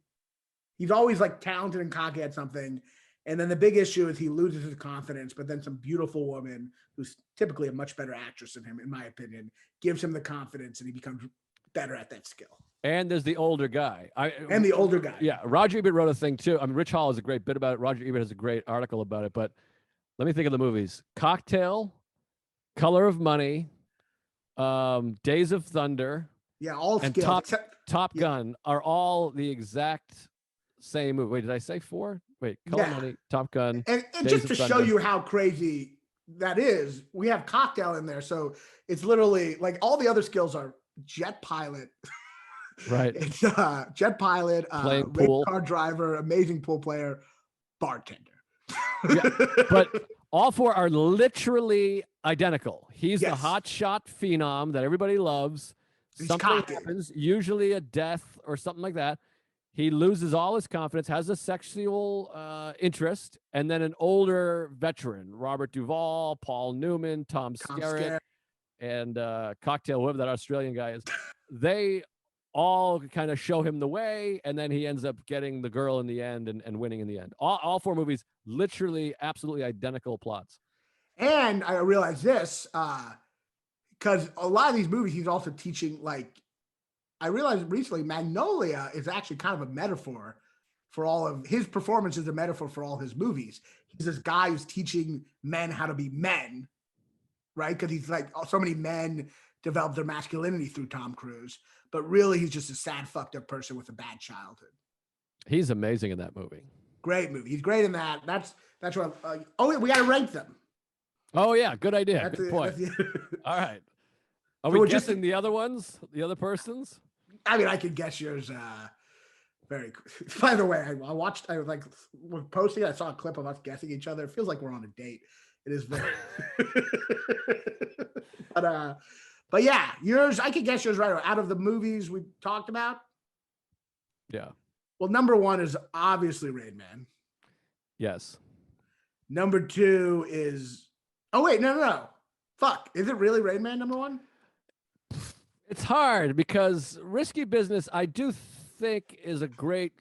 He's always like talented and cocky at something. And then the big issue is he loses his confidence, but then some beautiful woman who's typically a much better actress than him, in my opinion, gives him the confidence and he becomes better at that skill. And there's the older guy. The older guy. Yeah. Roger Ebert wrote a thing too. I mean, Rich Hall has a great bit about it. Roger Ebert has a great article about it, but let me think of the movies. Cocktail, Color of Money, Days of Thunder. Yeah, all and Top Gun are all the exact same movie. Wait, did I say 4? Wait, Color of Money, Top Gun. And just to show you how crazy that is, we have Cocktail in there. So it's literally like all the other skills are jet pilot. Right. It's jet pilot, playing pool, car driver, amazing pool player, bartender. Yeah, but all 4 are literally identical. He's the hotshot phenom that everybody loves. Something happens, usually a death or something like that. He loses all his confidence, has a sexual interest, and then an older veteran, Robert Duvall, Paul Newman, Tom Skerritt, and Cocktail, whoever that Australian guy is. They all kind of show him the way, and then he ends up getting the girl in the end and winning in the end. All 4 movies, literally, absolutely identical plots. And I realized this, because a lot of these movies, he's also teaching, like, I realized recently, Magnolia is actually kind of a metaphor for all of his performance, is a metaphor for all his movies. He's this guy who's teaching men how to be men, right? Because he's like, so many men develop their masculinity through Tom Cruise, but really he's just a sad, fucked up person with a bad childhood. He's amazing in that movie. Great movie. He's great in that. That's what. We got to rank them. Oh yeah, good idea. Good point. All right. Are we guessing the other ones? The other persons? I mean, I could guess yours. Very. By the way, I was posting. I saw a clip of us guessing each other. It feels like we're on a date It is very. But yeah, yours. I could guess yours right. Out of the movies we talked about. Yeah. Well, number one is obviously Rain Man. Yes. Number two is. Oh wait, no. Fuck. Is it really Rain Man number one? It's hard because Risky Business, I do think, is a great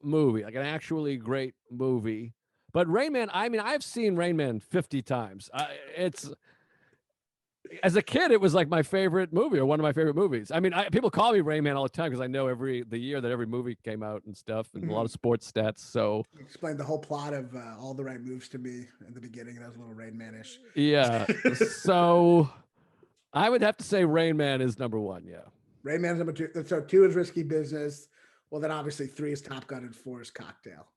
movie, like an actually great movie. But Rain Man, I mean, I've seen Rain Man 50 times. It's as a kid, it was like my favorite movie or one of my favorite movies. I mean, people call me Rain Man all the time because I know the year that every movie came out and stuff, and a lot of sports stats. So explain the whole plot of All the Right Moves to me in the beginning. That was a little Rain Man-ish. Yeah. So I would have to say Rain Man is number one. Yeah. Rain Man's number two. So two is Risky Business. Well, then obviously three is Top Gun and four is Cocktail.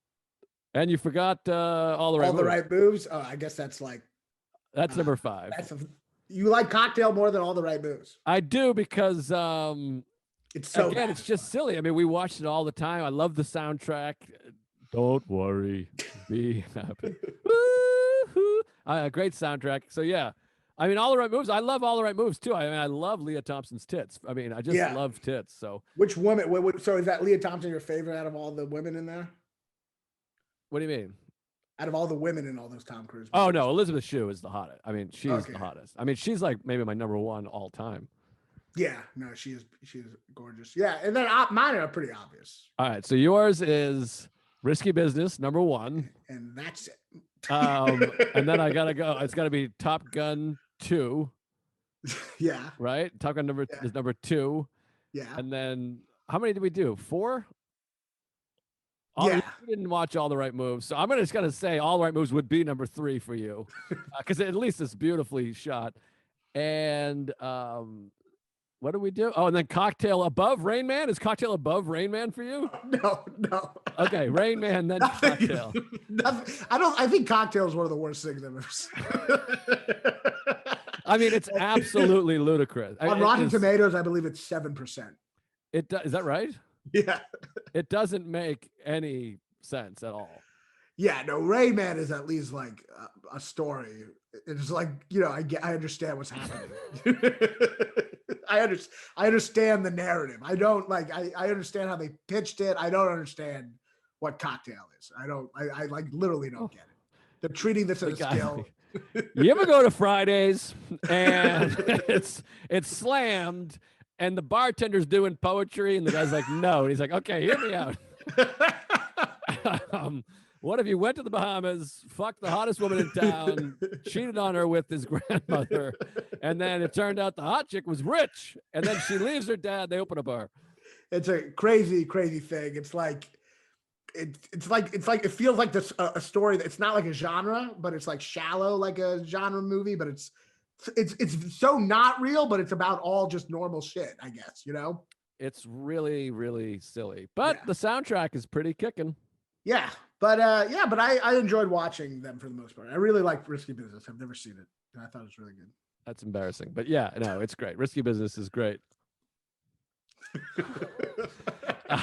And you forgot All the Right Moves. All the Right Moves. Oh, I guess that's number five. You like Cocktail more than All the Right Moves. I do because it's so again, it's just silly. I mean, we watched it all the time. I love the soundtrack. Don't worry, be happy. Great soundtrack. So yeah, I mean, All the Right Moves. I love All the Right Moves too. I mean, I love Leah Thompson's tits. I mean, I just love tits. So which woman? So is that Leah Thompson your favorite out of all the women in there? What do you mean? Out of all the women in all those Tom Cruise movies. Oh no, Elizabeth Shue is the hottest. I mean, she's the hottest. I mean, she's like maybe my number one all time. Yeah, no, she is gorgeous. Yeah, and then mine are pretty obvious. All right, so yours is Risky Business, number one, and that's it. And then I gotta go. It's gotta be Top Gun 2. Yeah. Right. Top Gun is number 2. Yeah. And then how many did we do? 4. Yeah. You didn't watch All the Right Moves, so I'm just gonna say All the Right Moves would be number 3 for you, because at least it's beautifully shot. And what do we do? Oh, and then Cocktail above Rain Man. Is Cocktail above Rain Man for you? No. Okay, Rain Man, then Cocktail. Nothing. I think Cocktail is one of the worst things I've ever seen. I mean, it's absolutely ludicrous. On Rotten Tomatoes, I believe it's 7%. Is that right? Yeah. It doesn't make any sense at all. Yeah, no, Rain Man is at least like a story. It's like, I understand what's happening. I understand the narrative. I don't I understand how they pitched it. I don't understand what Cocktail is. I literally don't get it. They're treating this as a skill. You ever go to Fridays and it's slammed and the bartender's doing poetry and the guy's like, no. And he's like, okay, hear me out. What if you went to the Bahamas, fucked the hottest woman in town, cheated on her with his grandmother, and then it turned out the hot chick was rich, and then she leaves her dad, they open a bar. It's a crazy, crazy thing. It's like it feels like this a story that it's not like a genre, but it's like shallow, like a genre movie, but it's so not real, but it's about all just normal shit, I guess, It's really, really silly. But the soundtrack is pretty kicking. Yeah. But I enjoyed watching them for the most part. I really like Risky Business. I've never seen it, and I thought it was really good. That's embarrassing, but yeah, no, it's great. Risky Business is great.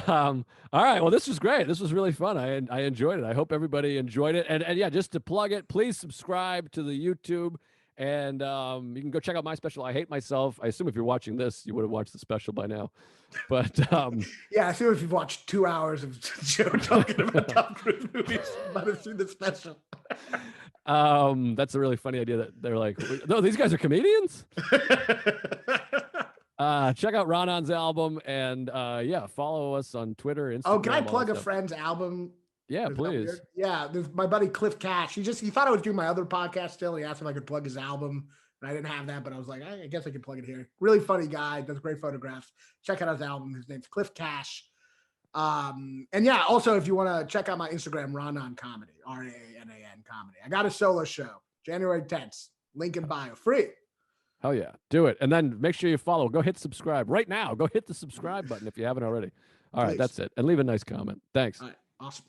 All right, well, this was great. This was really fun. I enjoyed it. I hope everybody enjoyed it. And yeah, just to plug it, please subscribe to the YouTube. And you can go check out my special, I Hate Myself. I assume if you're watching this, you would have watched the special by now. But yeah, I assume if you've watched 2 hours of Joe talking about Tom Cruise movies, you might have seen the special. That's a really funny idea that they're like, no, these guys are comedians. Check out Raanan's album and follow us on Twitter, Instagram. Oh, can I plug a friend's album? Yeah, please. Yeah, there's my buddy Cliff Cash. He thought I was doing my other podcast still. He asked if I could plug his album, and I didn't have that, but I was like, I guess I can plug it here. Really funny guy, does great photographs. Check out his album. His name's Cliff Cash. And yeah, also if you want to check out my Instagram, Raanan Comedy, Raanan Comedy. I got a solo show, January 10th. Link in bio, free. Hell yeah, do it, and then make sure you follow. Go hit subscribe right now. Go hit the subscribe button if you haven't already. All right, that's it, and leave a nice comment. Thanks. All right, awesome.